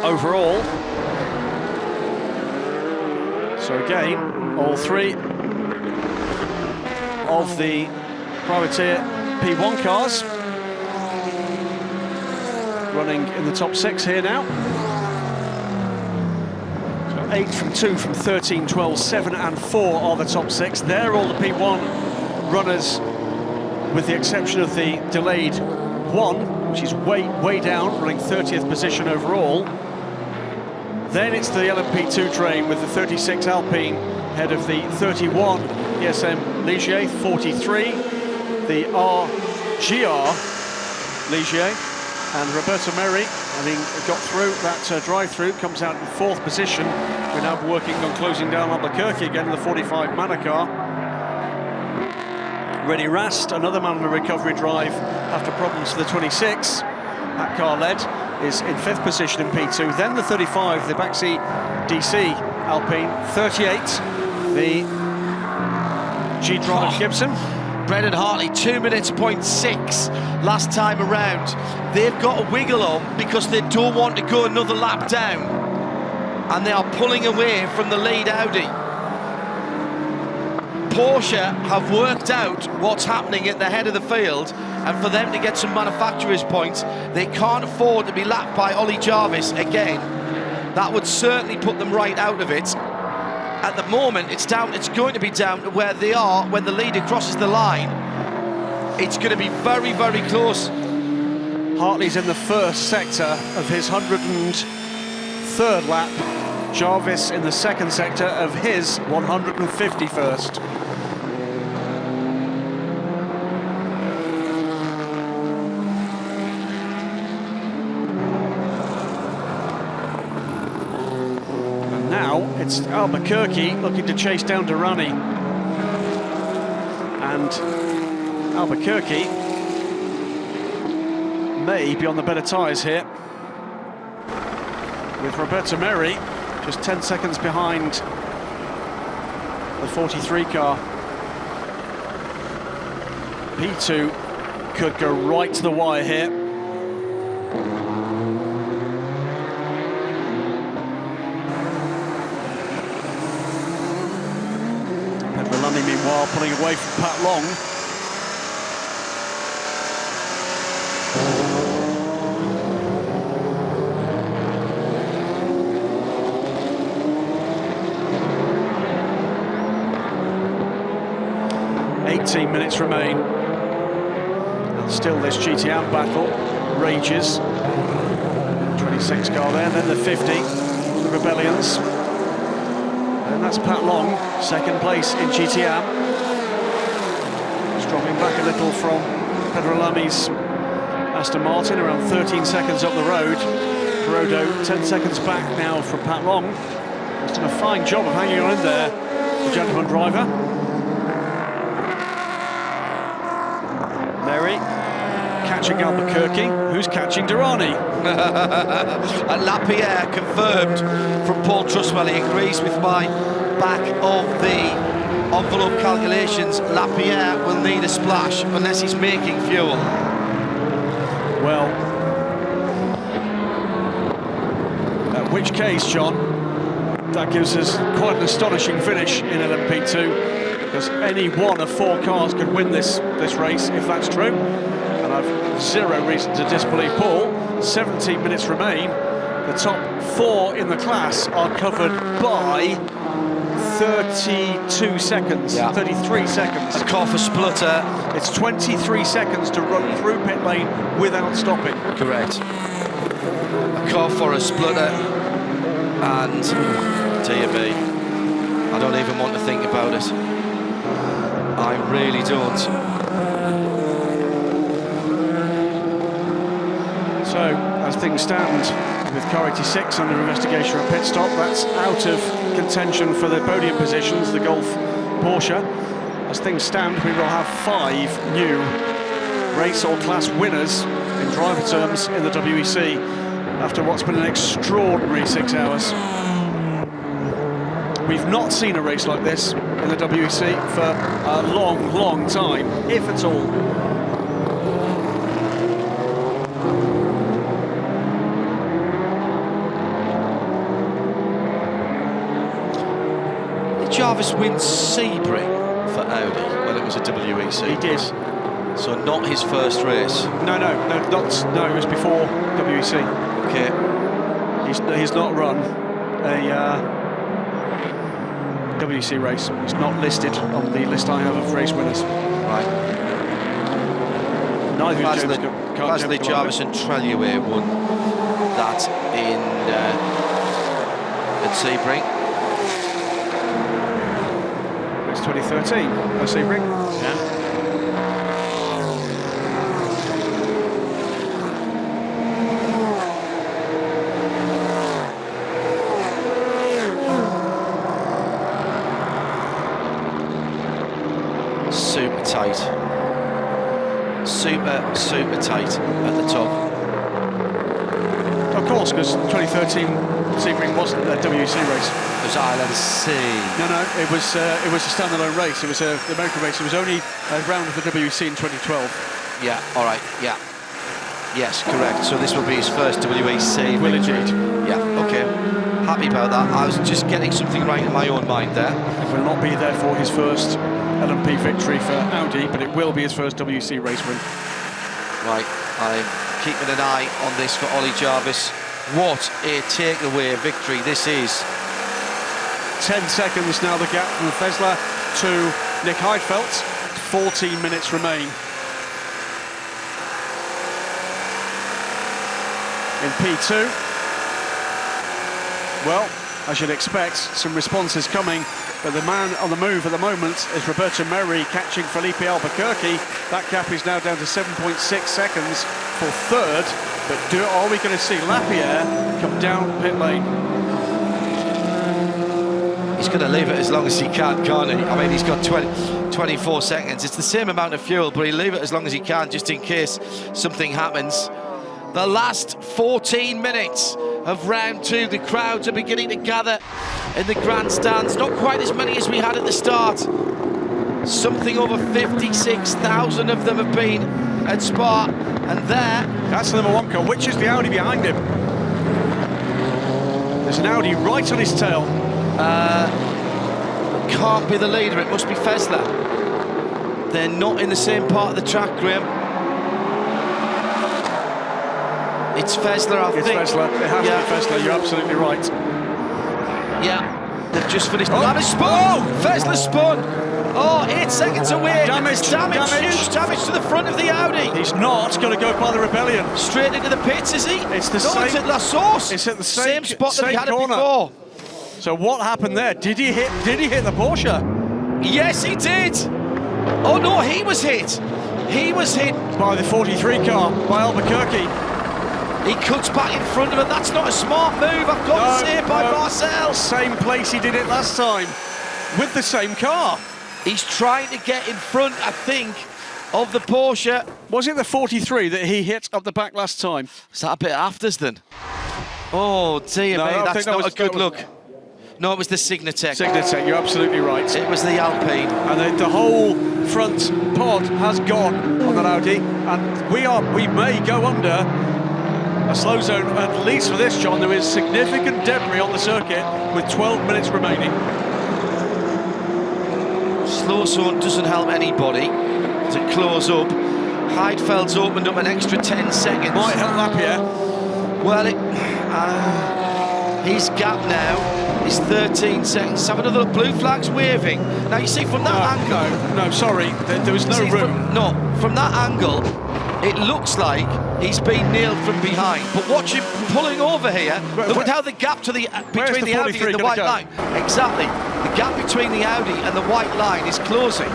overall. So again, all 3 of the privateer P1 cars running in the top 6 here now. So 8 from 2 from 13, 12, 7 and 4 are the top 6. They're all the P1 runners, with the exception of the delayed 1, which is way down, running 30th position overall. Then it's the LMP2 train with the 36 Alpine ahead of the 31 ESM Ligier, 43, the RGR Ligier, and Roberto Merri, having got through that drive-through, comes out in 4th position. We're now working on closing down Albuquerque again in the 45 Manor car. Rennie Rast, another man on a recovery drive after problems for the 26. That car led is in 5th position in P2. Then the 35, the Baxi DC Alpine. 38, the G-Tron of Gibson. Brendan Hartley, 2 minutes, 0.6 last time around. They've got a wiggle on because they don't want to go another lap down. And they are pulling away from the lead Audi. Porsche have worked out what's happening at the head of the field, and for them to get some manufacturers' points, they can't afford to be lapped by Ollie Jarvis again. That would certainly put them right out of it. At the moment, it's going to be down to where they are when the leader crosses the line. It's going to be very, very close. Hartley's in the 1st sector of his 103rd lap. Jarvis in the 2nd sector of his 151st. It's Albuquerque looking to chase down Durrani. And Albuquerque may be on the better tyres here, with Roberto Merri just 10 seconds behind the 43 car. P2 could go right to the wire here. Meanwhile, pulling away from Pat Long. "18 minutes remain, and still this GTM battle rages." 26 car there, then the 50, the Rebellions. And that's Pat Long, 2nd place in GTM. Just dropping back a little from Pedro Lamy's Aston Martin, around 13 seconds up the road. Perodo 10 seconds back now from Pat Long. He's done a fine job of hanging on in there. the gentleman driver. Merry catching Albuquerque. Who's catching Durrani? And Lapierre confirmed from Paul Trustwell. He agrees with my back of the envelope calculations. Lapierre will need a splash unless he's making fuel. Well, in which case, John, that gives us quite an astonishing finish in LMP2, because any one of 4 cars could win this race if that's true, and I've zero reason to disbelieve Paul. 17 minutes remain. The top 4 in the class are covered by 32 seconds, 33 seconds. A car for splutter. It's 23 seconds to run through pit lane without stopping. Correct. A car for a splutter, and dear me, I don't even want to think about it. I really don't. So, as things stand, with car 86 under investigation at pit stop, that's out of contention for the podium positions, the Golf Porsche. As things stand, we will have 5 new race or class winners in driver terms in the WEC after what's been an extraordinary 6 hours. We've not seen a race like this in the WEC for a long, long time, if at all. Jarvis wins Sebring for Audi when it was a WEC. He did. So not his first race. No, it was before WEC. Okay. He's not run a WEC race. He's not listed on the list I have of race winners. Right. Neither is Gasly, Jarvis and Trellier won that in at Sebring. It's 2013 at Sebring. Yeah. Super tight. Super tight at the top. Of course, because 2013 Sebring wasn't a WEC race. It was Island Sea. No, it was a standalone race. It was the American race. It was only a round of the WEC in 2012. Yeah, all right, yeah. Yes, correct. So this will be his first WEC. Will indeed. Yeah, okay. Happy about that. I was just getting something right in my own mind there. It will not be therefore his first LMP victory for Audi, but it will be his first WEC race win. Right, I'm keeping an eye on this for Ollie Jarvis. What a takeaway victory this is. 10 seconds now the gap from Fessler to Nick Heidfeld. 14 minutes remain. In P2, well, as you'd expect, some responses coming, but the man on the move at the moment is Roberto Merri catching Felipe Albuquerque. That gap is now down to 7.6 seconds for third, but are we going to see Lapierre come down pit lane? He's going to leave it as long as he can, can't he? I mean, he's got 24 seconds. It's the same amount of fuel, but he'll leave it as long as he can, just in case something happens. The last 14 minutes of round 2, the crowds are beginning to gather in the grandstands. Not quite as many as we had at the start. Something over 56,000 of them have been at Spa, and that's the number 1 car. Which is the Audi behind him? There's an Audi right on his tail. Can't be the leader, it must be Fessler. They're not in the same part of the track, Graham. It's Fessler, I think. It's Fessler. It has to be Fessler, you're absolutely right. Yeah, they've just finished. Spun! Fessler spun! Oh, 8 seconds away. Damage, huge damage to the front of the Audi. He's not going to go by the Rebellion. Straight into the pits, is he? It's the same. It's at La Source. It's at the same spot that he had corner. It before. So what happened there? Did he hit the Porsche? Yes, he did. Oh no, he was hit. He was hit by the 43 car, by Albuquerque. He cuts back in front of it. That's not a smart move, I've got to say, by Marcel. Same place he did it last time. with the same car. He's trying to get in front, I think, of the Porsche. Was it the 43 that he hit up the back last time? Is that a bit afters then? Oh dear No, me, I that's think that not was- a good that was- look. No, it was the Signatech. Signatech, you're absolutely right. It was the Alpine. And the whole front pod has gone on that Audi, and we may go under a slow zone, at least for this, John. There is significant debris on the circuit with 12 minutes remaining. Slow zone doesn't help anybody to close up. Heidfeld's opened up an extra 10 seconds. Might help Lapierre. Well, his gap now is 13 seconds. Some of the little blue flags waving. Now you see from that angle. No, sorry, there was no room. From that angle, it looks like he's been nailed from behind. But watch him pulling over here. Look at how the gap to the between the Audi and the white line. Exactly, the gap between the Audi and the white line is closing.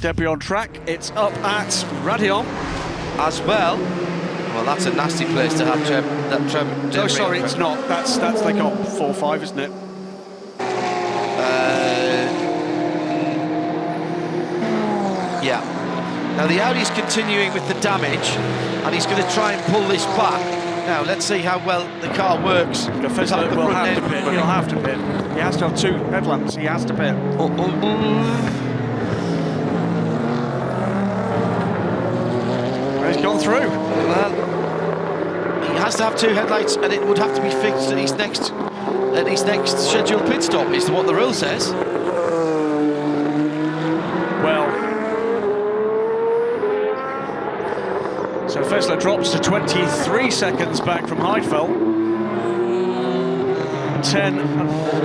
Debris on track. It's up at Radeon as well. Well, that's a nasty place to have No, sorry, it's not. That's they got 4-5, isn't it? Yeah. Now the Audi's continuing with the damage, and he's going to try and pull this back. Now let's see how well the car works. The Fizzler will have to pit. He'll have to pit. He has to have 2 headlamps. He has to pit. He's gone through. Well, he has to have 2 headlights, and it would have to be fixed at his next scheduled pit stop, is what the rule says. Well, so Fizzler drops to 23 seconds back from Heidfeld. 10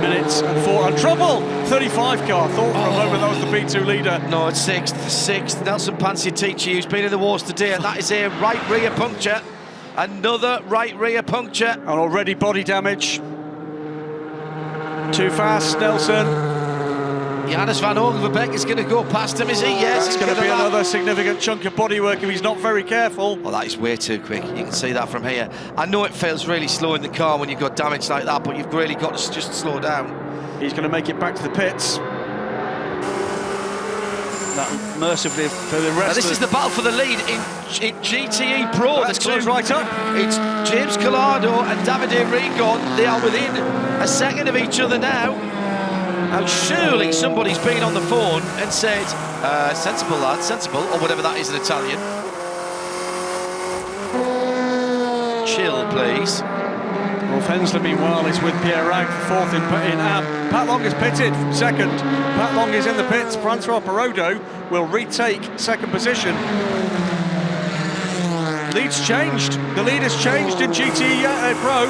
minutes and 4 and trouble. 35 car. Thought for a moment that was the B2 leader. No, it's sixth. Nelson Panciatici, who's been in the wars today, and that is a right rear puncture. Another right rear puncture. And already body damage. Too fast, Nelson. Johannes van Hogenbeek is going to go past him, is he? Yes. That's going to be another significant chunk of bodywork if he's not very careful. Well, that is way too quick. You can see that from here. I know it feels really slow in the car when you've got damage like that, but you've really got to just slow down. He's going to make it back to the pits. That mercifully for the rest. Now this is the battle for the lead in GTE Pro. That's close right up. It's James Collado and Davide Rigon. They are within a second of each other now. And surely somebody's been on the phone and said, sensible lad, sensible, or whatever that is in Italian. Chill, please. Rolf Hensler, meanwhile, is with Pierre Rag for 4th in AM. Pat Long is pitted 2nd. Pat Long is in the pits. Francois Perrodo will retake 2nd position. Lead's changed. The lead has changed in GT Pro.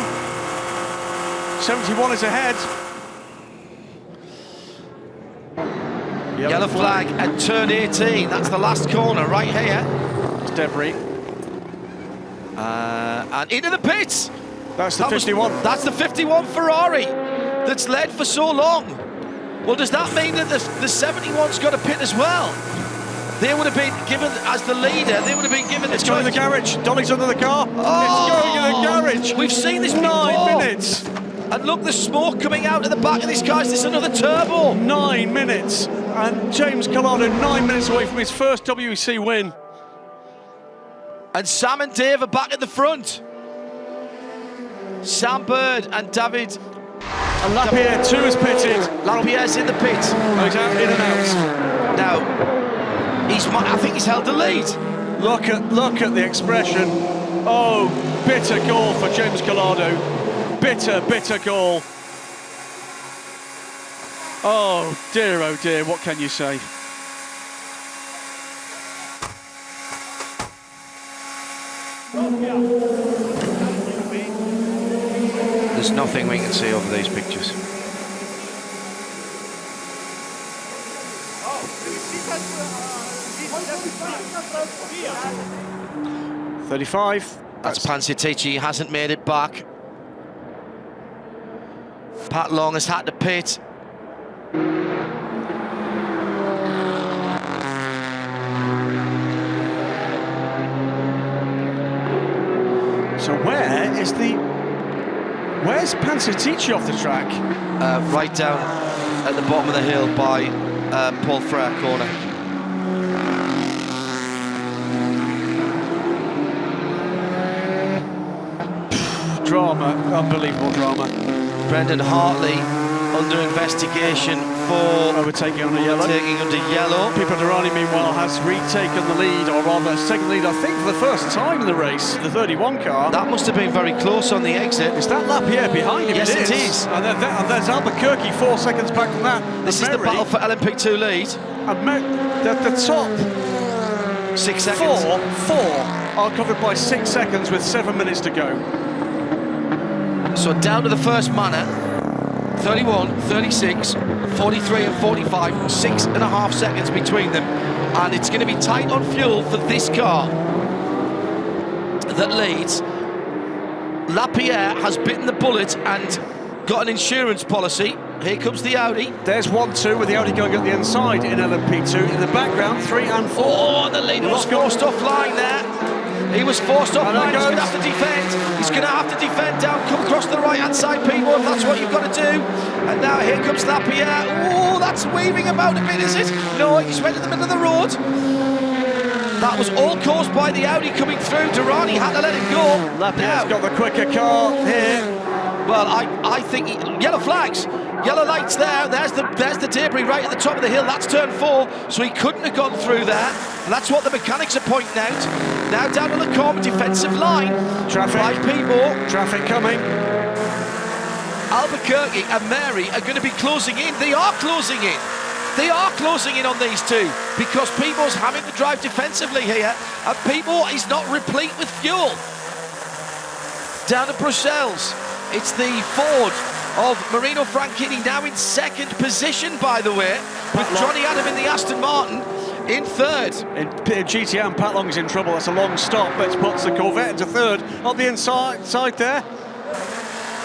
71 is ahead. Yellow flag at turn 18. That's the last corner right here. It's debris. And into the pits. That's the 51. That's the 51 Ferrari that's led for so long. Well, does that mean that the 71's got to pit as well? They would have been given, as the leader, they would have been given the choice. It's going in the garage. Dolly's under the car. It's going in the garage. We've seen this 9 minutes. And look, the smoke coming out of the back of this car. Is this another turbo? 9 minutes. And James Collado 9 minutes away from his first WEC win. And Sam and Dave are back at the front. Sam Bird and David. And Lapierre too is pitted. Lapierre's in the pit. Oh, he's out, in and out. Now, I think he's held the lead. Look at the expression. Oh, bitter goal for James Collado. Bitter goal. Oh dear, what can you say? There's nothing we can see over these pictures. $35. That's Panciatici. He hasn't made it back. Pat Long has had to pit. So where's Panciatici off the track? Right down at the bottom of the hill by Paul Frere corner. Drama, unbelievable drama. Brendan Hartley under investigation for overtaking under yellow. Pippo Derani, meanwhile, has retaken the lead, or rather, has taken the lead, I think, for the first time in the race, the 31 car. That must have been very close on the exit. Is that Lapierre behind him? Yes, it is. And there's Albuquerque 4 seconds back from that. This is the battle for LMP2 lead. The top 6 seconds. Four are covered by 6 seconds with 7 minutes to go. So down to the first manner, 31, 36, 43 and 45, 6.5 seconds between them. And it's going to be tight on fuel for this car that leads. Lapierre has bitten the bullet and got an insurance policy. Here comes the Audi. There's 1-2 with the Audi going at the inside in LMP2. In the background, 3 and 4. Oh, the leader was forced offline there. He was forced offline. He's going to have to defend. He's going to have to defend down, come across the right-hand side, people, if that's what you've got to do. And now here comes Lapierre. Oh, that's weaving about a bit, is it? No, he's went in the middle of the road. That was all caused by the Audi coming through. Derani had to let him go. Lapierre's got the quicker car here. Well, I think yellow flags, yellow lights there. There's the debris right at the top of the hill. That's turn 4, so he couldn't have gone through there. And that's what the mechanics are pointing out. Now down on the Lecombe defensive line. Traffic. 5 people. Traffic coming. Albuquerque and Mary are going to be closing in. They are closing in. They are closing in on these two because People's having to drive defensively here, and People is not replete with fuel. Down to Brussels. It's the Ford of Marino Franchitti now in second position, by the way, with Johnny Adam in the Aston Martin in third. In GTM, Pat Long's in trouble. That's a long stop, but it puts the Corvette into third on the inside there.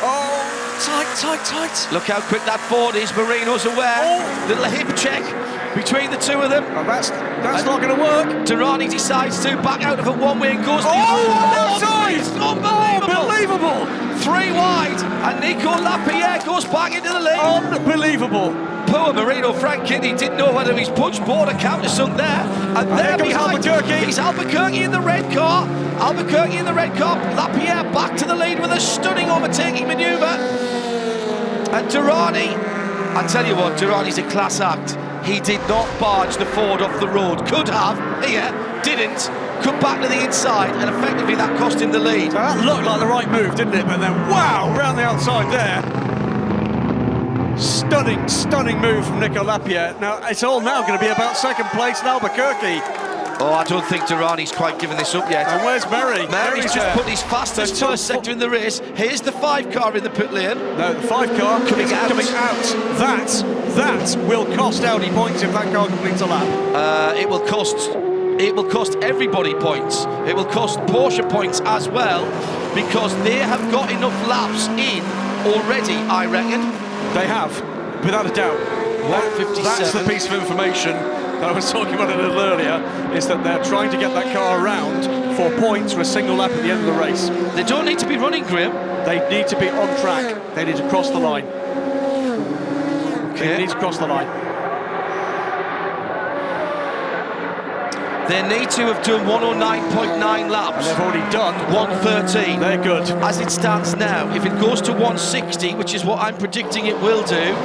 Oh, tight. Look how quick that Ford is. Marino's aware. Oh. Little hip check between the two of them. And that's not going to work. Derani decides to back out of a one-way and goes to the outside. Unbelievable. 3 wide, and Nico Lapierre goes back into the lead. Unbelievable. Poor Marino Franchitti didn't know whether he's punched board or countersunk there. And there behind Albuquerque. He's Albuquerque in the red car. Albuquerque in the red car. Lapierre back to the lead with a stunning overtaking manoeuvre. And Derani, I tell you what, Durrani's a class act. He did not barge the Ford off the road. Could have, here, didn't. Come back to the inside, and effectively that cost him the lead. So that looked like the right move, didn't it? But then, wow, round the outside there. Stunning move from Nico Lapierre. Now, it's all now going to be about second place in Albuquerque. Oh, I don't think Durrani's quite given this up yet. And where's Mary? Mary's just put his fastest first sector in the race. Here's the 5 car in the pit lane. No, the 5 car coming out. That will cost Audi points if that car completes a lap. It will cost everybody points. It will cost Porsche points as well, because they have got enough laps in already, I reckon. They have, without a doubt. 157. That's the piece of information that I was talking about a little earlier, is that they're trying to get that car around for points for a single lap at the end of the race. They don't need to be running, Graham. They need to be on track. They need to cross the line. Okay. They need to cross the line. They need to have done 109.9 laps. And they've already done 113. They're good. As it stands now, if it goes to 160, which is what I'm predicting it will do,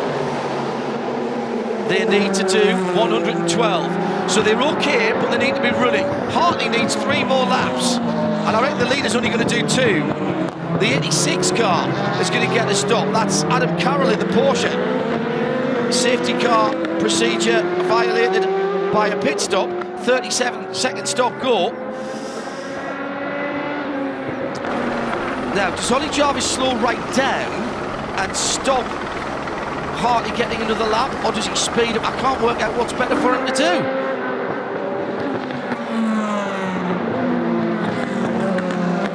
they need to do 112. So they're okay, but they need to be running. Hartley needs 3 more laps, and I reckon the leader's only going to do 2. The 86 car is going to get a stop. That's Adam Carroll in the Porsche. Safety car procedure violated by a pit stop. 37-second stop go. Now, does Ollie Jarvis slow right down and stop Hartley getting another lap, or does he speed up? I can't work out what's better for him to do.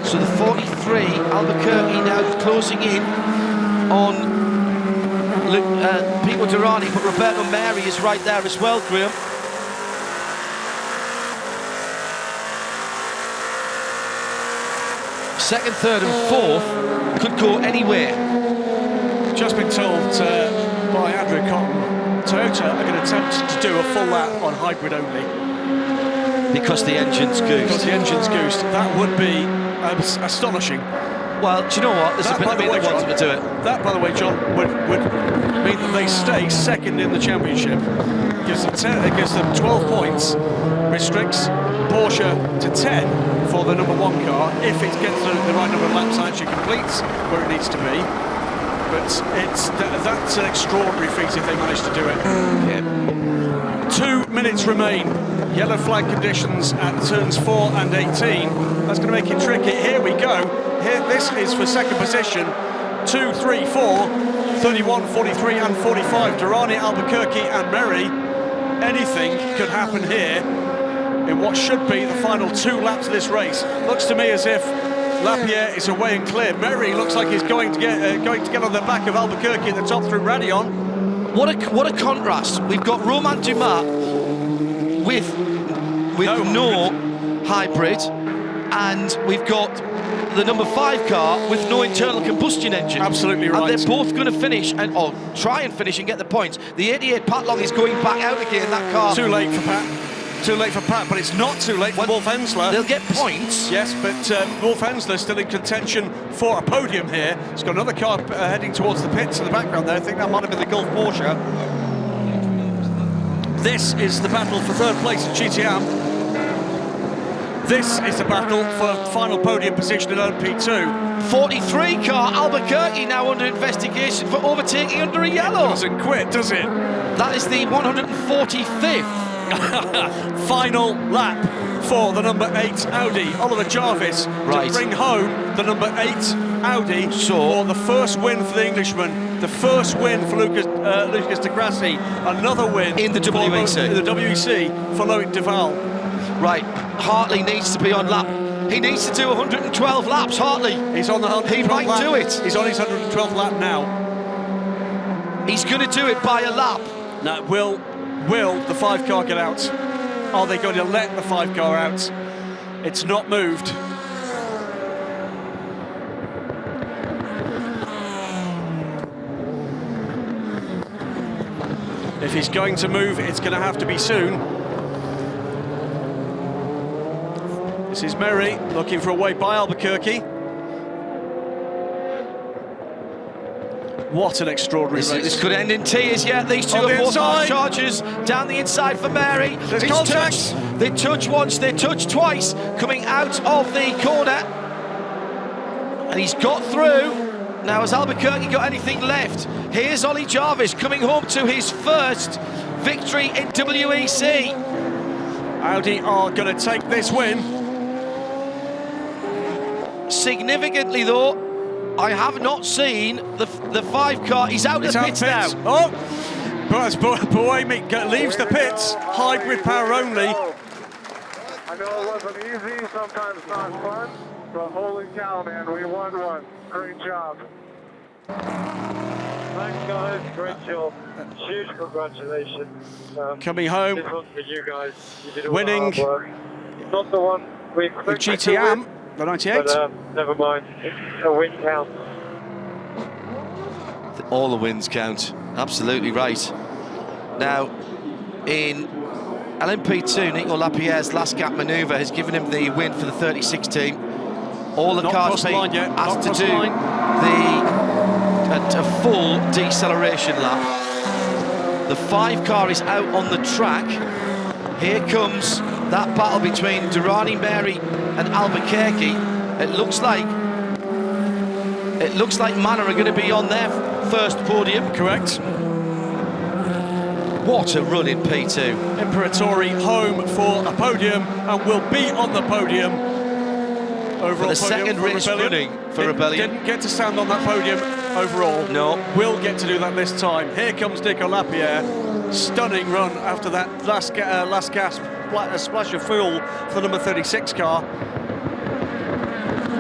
So the 43, Albuquerque now closing in on Pippo Derani, but Roberto Mary is right there as well, Graham. Second, third and fourth could go anywhere. Just been told by Andrew Cotton. Toyota are going to attempt to do a full lap on hybrid only. Because the engine's goosed. Because the engine's goosed. That would be astonishing. Well, do you know what? There's That, a bit by of the me way, that wants John, to do it. That, by the way, John, would mean that they stay second in the championship. It gives them 12 points, restricts Porsche to 10 for the number 1 car if it gets the right number of laps and actually completes where it needs to be. But that's an extraordinary feat if they manage to do it. Yeah. 2 minutes remain. Yellow flag conditions at turns 4 and 18. That's going to make it tricky. Here we go. Here, this is for second position. 2, 3, 4, 31, 43 and 45. Durrani, Albuquerque and Merry. Anything could happen here in what should be the final 2 laps of this race. Looks to me as if Lapierre is away and clear. Merry looks like he's going to get on the back of Albuquerque at the top through Radion. What a contrast. We've got Romain Dumas with no hybrid, and we've got the number 5 car with no internal combustion engine. Absolutely right. And they're both going to finish, or try and finish and get the points. The 88 Pat Long is going back out again, that car. Too late for Pat. Too late for Pat, but it's not too late for Wolf Hensler. They'll get points. Yes, but Wolf Hensler still in contention for a podium here. He's got another car heading towards the pits in the background there. I think that might have been the Gulf Porsche. This is the battle for 3rd place in GTM. This is the battle for final podium position in LMP2. 43 car Albuquerque now under investigation for overtaking under a yellow. It doesn't quit, does it? That is the 145th. Final lap for the number 8 Audi. Oliver Jarvis to bring home the number 8 Audi for the first win for the Englishman, the first win for Lucas de Grassi, another win in the WEC. In the WEC for Loic Duval. Right, Hartley needs to be on lap. He needs to do 112 laps, Hartley. He's on the 112th He might lap. do it. He's on his 112th lap now. He's going to do it by a lap. Now, will the 5 car get out? Are they going to let the 5 car out? It's not moved. If he's going to move, it's going to have to be soon. This is Merry looking for a way by Albuquerque. What an extraordinary race. This could end in tears, yeah. These two are both hard chargers down the inside for Mary. There's contact. They touch once, they touch twice, coming out of the corner. And he's got through. Now, has Albuquerque got anything left? Here's Ollie Jarvis coming home to his first victory in WEC. Audi are going to take this win. Significantly, though, I have not seen the 5 car. He's out of the pits now. Oh, but as Boemi leaves the pits, hybrid power only. I know it wasn't easy, sometimes not fun, but holy cow, man, we won one. Great job. Thanks, guys. Great job. Huge congratulations. Coming home. This one's for you guys. You did all winning. the hard work. Not the one we expected to GTM, win, the 98. but never mind. A win counts. All the wins count. Absolutely right. Now, in LMP2, Nico Lapierre's last gap manoeuvre has given him the win for the 36 team. All the cars being asked to do a full deceleration lap. The 5 car is out on the track. Here comes that battle between Durrani, Mary and Albuquerque. It looks like Manor are going to be on their first podium. Correct. What a run in P2. Imperatori home for a podium and will be on the podium. Overall for the second race running for Rebellion. Didn't get to stand on that podium overall. No. Will get to do that this time. Here comes Nico Lapierre. Stunning run after that last gasp splash of fuel for the number 36 car.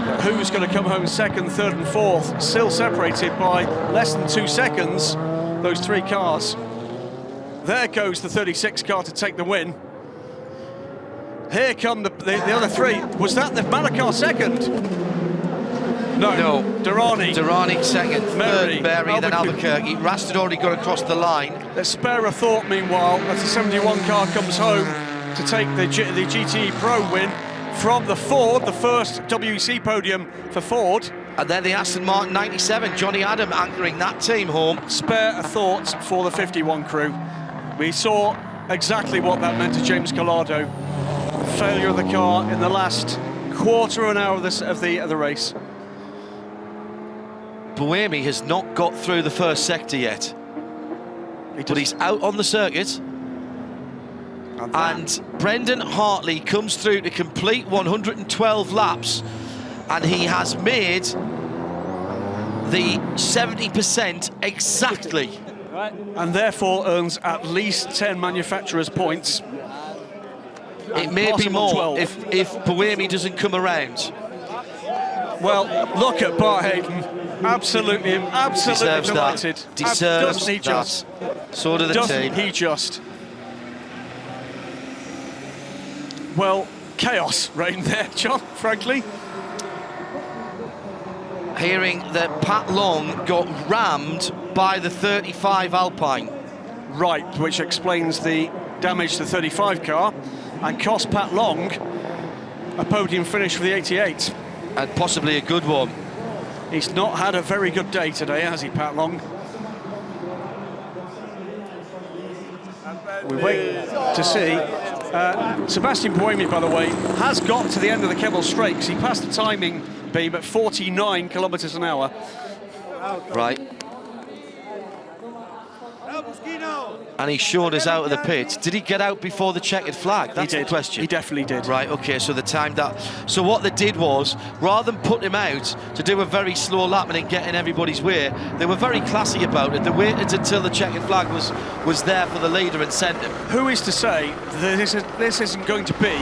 But who's going to come home second, third and fourth? Still separated by less than 2 seconds, those 3 cars. There goes the 36 car to take the win. Here come the other 3. Was that the Manor car second? No. Durrani second, third Mary, then Albuquerque. Albuquerque. Rast had already got across the line. Let's spare a thought, meanwhile, as the 71 car comes home to take the GTE Pro win from the Ford, the first WEC podium for Ford. And then the Aston Martin 97, Johnny Adam anchoring that team home. Spare a thought for the 51 crew. We saw exactly what that meant to James Collado. Failure of the car in the last quarter of an hour of the race. Buemi has not got through the first sector yet, but he's out on the circuit. And Brendan Hartley comes through to complete 112 laps, and he has made the 70% exactly. Right. And therefore earns at least 10 manufacturers' points. It may be more 12. if Buemi doesn't come around. Well, look at Bart Hayden. Absolutely Deserves delighted. that. Deserves Doesn't he just? that. Sort of the Doesn't team. he just? Well, chaos reigned there, John, frankly. Hearing that Pat Long got rammed by the 35 Alpine. Right, which explains the damage to the 35 car and cost Pat Long a podium finish for the 88. And possibly a good one. He's not had a very good day today, has he, Pat Long? We wait to see. Sebastian Buemi, by the way, has got to the end of the Kemmel Straight because he passed the timing beam at 49 kilometres an hour. Right. And he's shown us out of the pit. Did he get out before the checkered flag? That's the question. He definitely did. Right, okay, so the time that... So what they did was, rather than put him out to do a very slow lap and then get in everybody's way, they were very classy about it. They waited until the checkered flag was there for the leader and sent him. Who is to say that this isn't going to be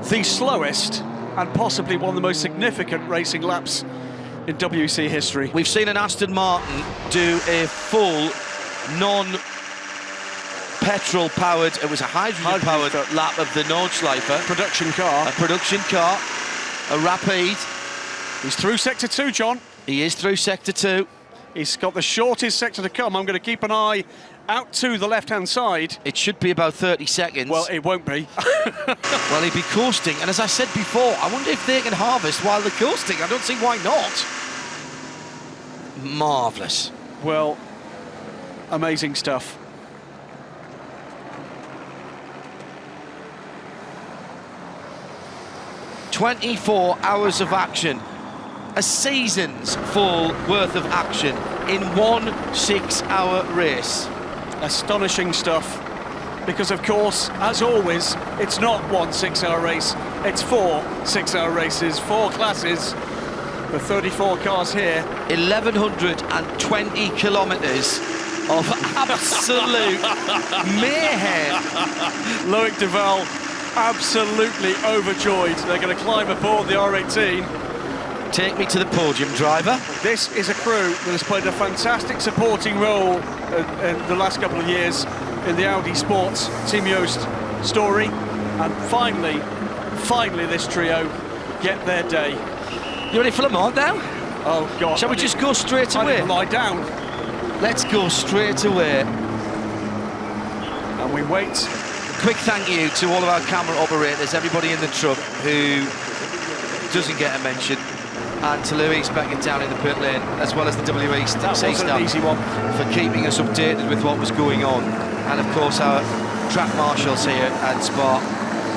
the slowest and possibly one of the most significant racing laps in WEC history? We've seen an Aston Martin do a full non-petrol powered, it was a hydrogen powered lap of the Nordschleife. Production car. A production car, a Rapide. He's through sector 2, John. He is through sector 2. He's got the shortest sector to come. I'm going to keep an eye out to the left-hand side. It should be about 30 seconds. Well, it won't be. Well, he'd be coasting. And as I said before, I wonder if they can harvest while they're coasting. I don't see why not. Marvellous. Well, amazing stuff. "24 hours of action, a season's full worth of action in one 6-hour race." Astonishing stuff. Because, of course, as always, it's not one 6-hour race. It's 4 6-hour races, 4 classes. The 34 cars here. 1,120 kilometres of absolute mayhem. Loic Duval absolutely overjoyed. They're going to climb aboard the R18. Take me to the podium, driver. This is a crew that has played a fantastic supporting role in the last couple of years in the Audi Sports Team Yost story. And finally this trio get their day. You ready for Le Mans now? Oh, God. Shall we just go straight I away? didn't lie down. Let's go straight away. And we wait. Quick thank you to all of our camera operators, everybody in the truck who doesn't get a mention, and to Louise Beckett down in the pit lane, as well as the WEC That wasn't an easy one. for keeping us updated with what was going on. And of course our track marshals here at Spa,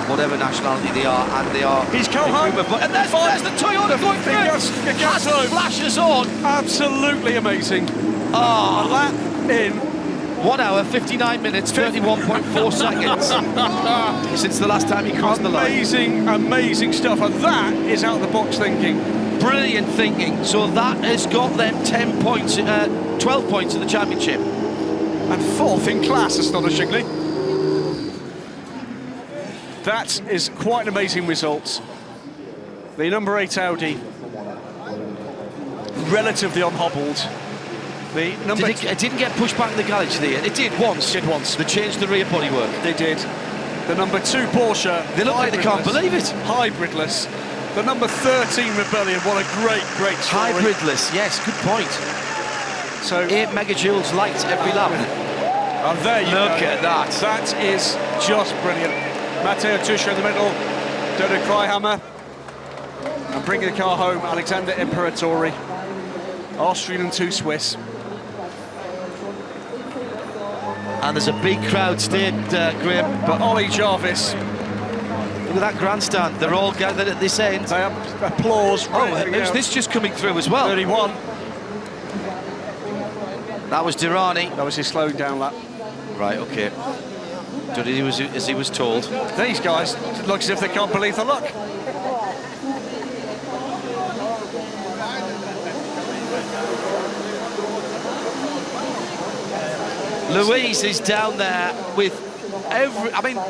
whatever nationality they are, and they are... He's come home. And there's the Toyota going through. It gets home. Flashes on. Absolutely amazing. A Ah, lap in. 1 hour, 59 minutes, 31.4 seconds since the last time he crossed the line. Amazing stuff. And that is out-of-the-box thinking. Brilliant thinking. So that has got them 10 points, 12 points in the championship. And 4th in class, astonishingly. That is quite an amazing result. The number 8 Audi, relatively unhobbled. The number It didn't get pushed back in the garage there. It did once. Did once. They changed the rear bodywork. They did. The number 2 Porsche. They look like they can't believe it. Hybridless. The number 13 Rebellion, what a great story. Hybridless, yes, good point. So 8 megajoules light every lap. And there you Look go. at that. That is just brilliant. Matteo Tuscher in the middle, Dodo Kreihammer, and bringing the car home, Alexander Imperatori, Austrian and 2 Swiss. And there's a big crowd stayed, Graham. But Ollie Jarvis, Look at that grandstand. They're all gathered at this end. they have applause. Oh, ready to who's go. this just coming through as well? 31. That was Dirani. That was his slowing down lap. Right, okay. Did he was as he was told. These guys look as if they can't believe the luck. Louise is down there with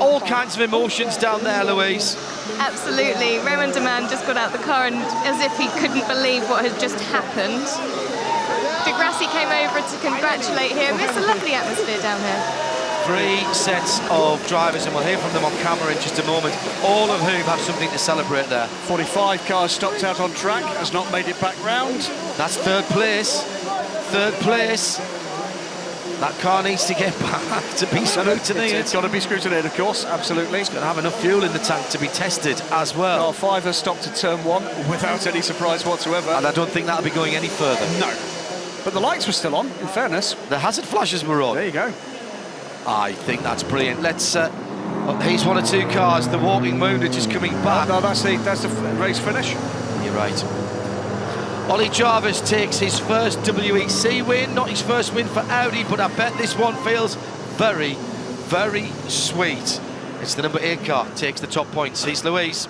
all kinds of emotions down there, Louise. Absolutely. Raymond Deman just got out the car and as if he couldn't believe what had just happened. De Grassi came over to congratulate him. It's a lovely atmosphere down here. 3 sets of drivers, and we'll hear from them on camera in just a moment, all of whom have something to celebrate there. 45 cars stopped out on track, has not made it back round. That's third place. Third place. That car needs to get back to be scrutineered. It's got to be scrutineered, of course, absolutely. It's got to have enough fuel in the tank to be tested as well. Car 5 has stopped at turn 1 without any surprise whatsoever. And I don't think that'll be going any further. No. But the lights were still on, in fairness. The hazard flashes were on. There you go. I think that's brilliant. Let's. He's 1 or 2 cars. The Walking Wounded just coming back. No, that's the race finish. You're right. Ollie Jarvis takes his first WEC win, not his first win for Audi, but I bet this one feels very, very sweet. It's the number 8 car, takes the top points. He's Louise.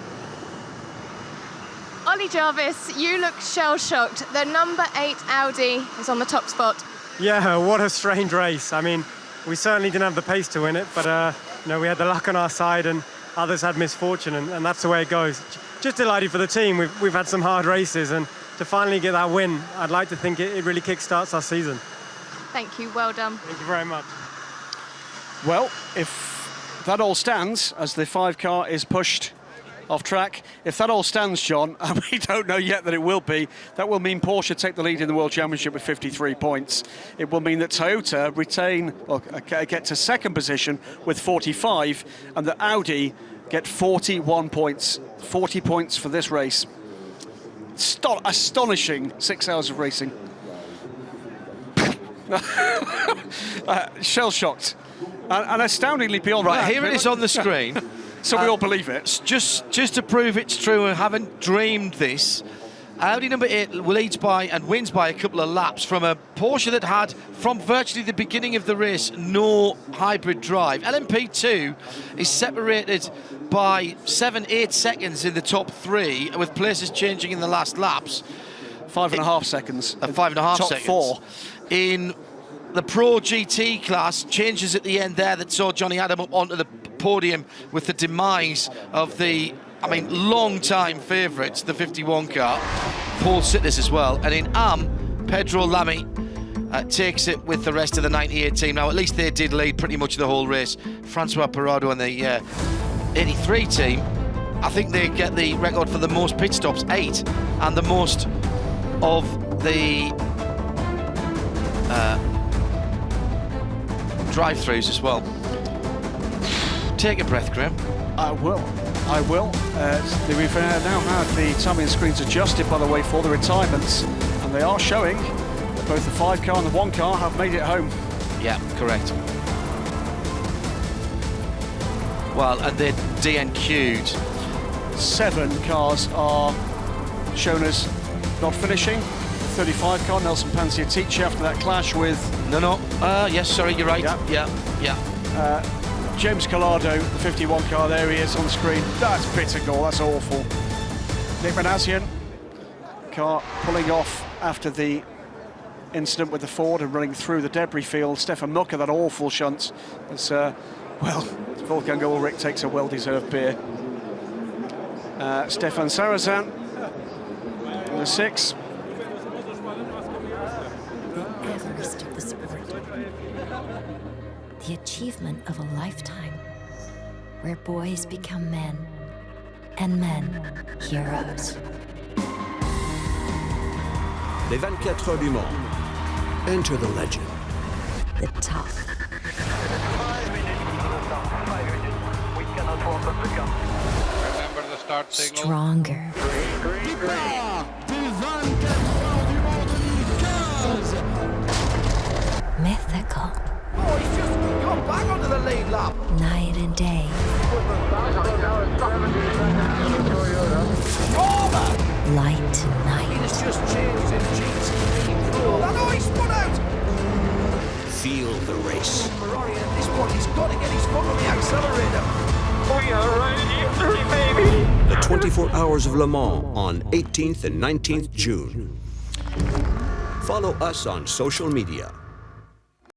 Ollie Jarvis, you look shell-shocked. The number 8 Audi is on the top spot. Yeah, what a strange race. I mean, we certainly didn't have the pace to win it, but you know, we had the luck on our side and others had misfortune, and that's the way it goes. Just delighted for the team. We've had some hard races, and to finally get that win, I'd like to think it really kick-starts our season. Thank you, well done. Thank you very much. Well, if that all stands, as the 5 car is pushed off track, if that all stands, John, and we don't know yet that it will be, that will mean Porsche take the lead in the World Championship with 53 points. It will mean that Toyota get to second position with 45, and that Audi get 41 points. 40 points for this race. Astonishing 6 hours of racing. Shell-shocked. And astoundingly beyond that. Right, here it is on the screen. So we all believe it. Just to prove it's true, I haven't dreamed this. Audi number 8 leads by and wins by a couple of laps from a Porsche that had, from virtually the beginning of the race, no hybrid drive. LMP2 is separated by 7-8 seconds in the top 3, with places changing in the last laps. 5.5 seconds. 5.5 top seconds. 4. In the Pro GT class, changes at the end there that saw Johnny Adam up onto the podium with the demise of the, long-time favourites, the 51 car, Paul Sitters as well. And in Pedro Lamy takes it with the rest of the 98 team. Now, at least they did lead pretty much the whole race. Francois Parado and the 83 team, I think they get the record for the most pit stops, 8, and the most of the drive-throughs as well. Take a breath, Graham. I will. We've now had the timing screens adjusted, by the way, for the retirements, and they are showing that both the 5 car and the 1 car have made it home. Yeah, correct. Well, and they're DNQ'd. 7 cars are shown as not finishing. The 35 car, Nelson Panciatici, after that clash with... Yes, sorry, you're right. Yeah. James Collado, the 51 car, there he is on the screen. That's bitter goal, that's awful. Nick Manassian, car pulling off after the incident with the Ford and running through the debris field. Stefan Mucker, that awful shunt. As, Wolfgang Ulrich takes a well-deserved beer. Stefan Sarrazin, in the 6. The Everest of the sport. The achievement of a lifetime, where boys become men and men, heroes. Les 24 Heures du Mans. Enter the legend. The top. 5 minutes. We cannot walk on the gun. Remember the start signal. Stronger. Mythical. Oh, he's just gone back onto the lead lap. Night and day. Light to night. He has just changed his GT rule. I know he's spun out. Feel the race. Ferrari, at this point, he's got to get his foot on the accelerator. We are right here, baby. The 24 Hours of Le Mans on 18th and 19th June. Follow us on social media.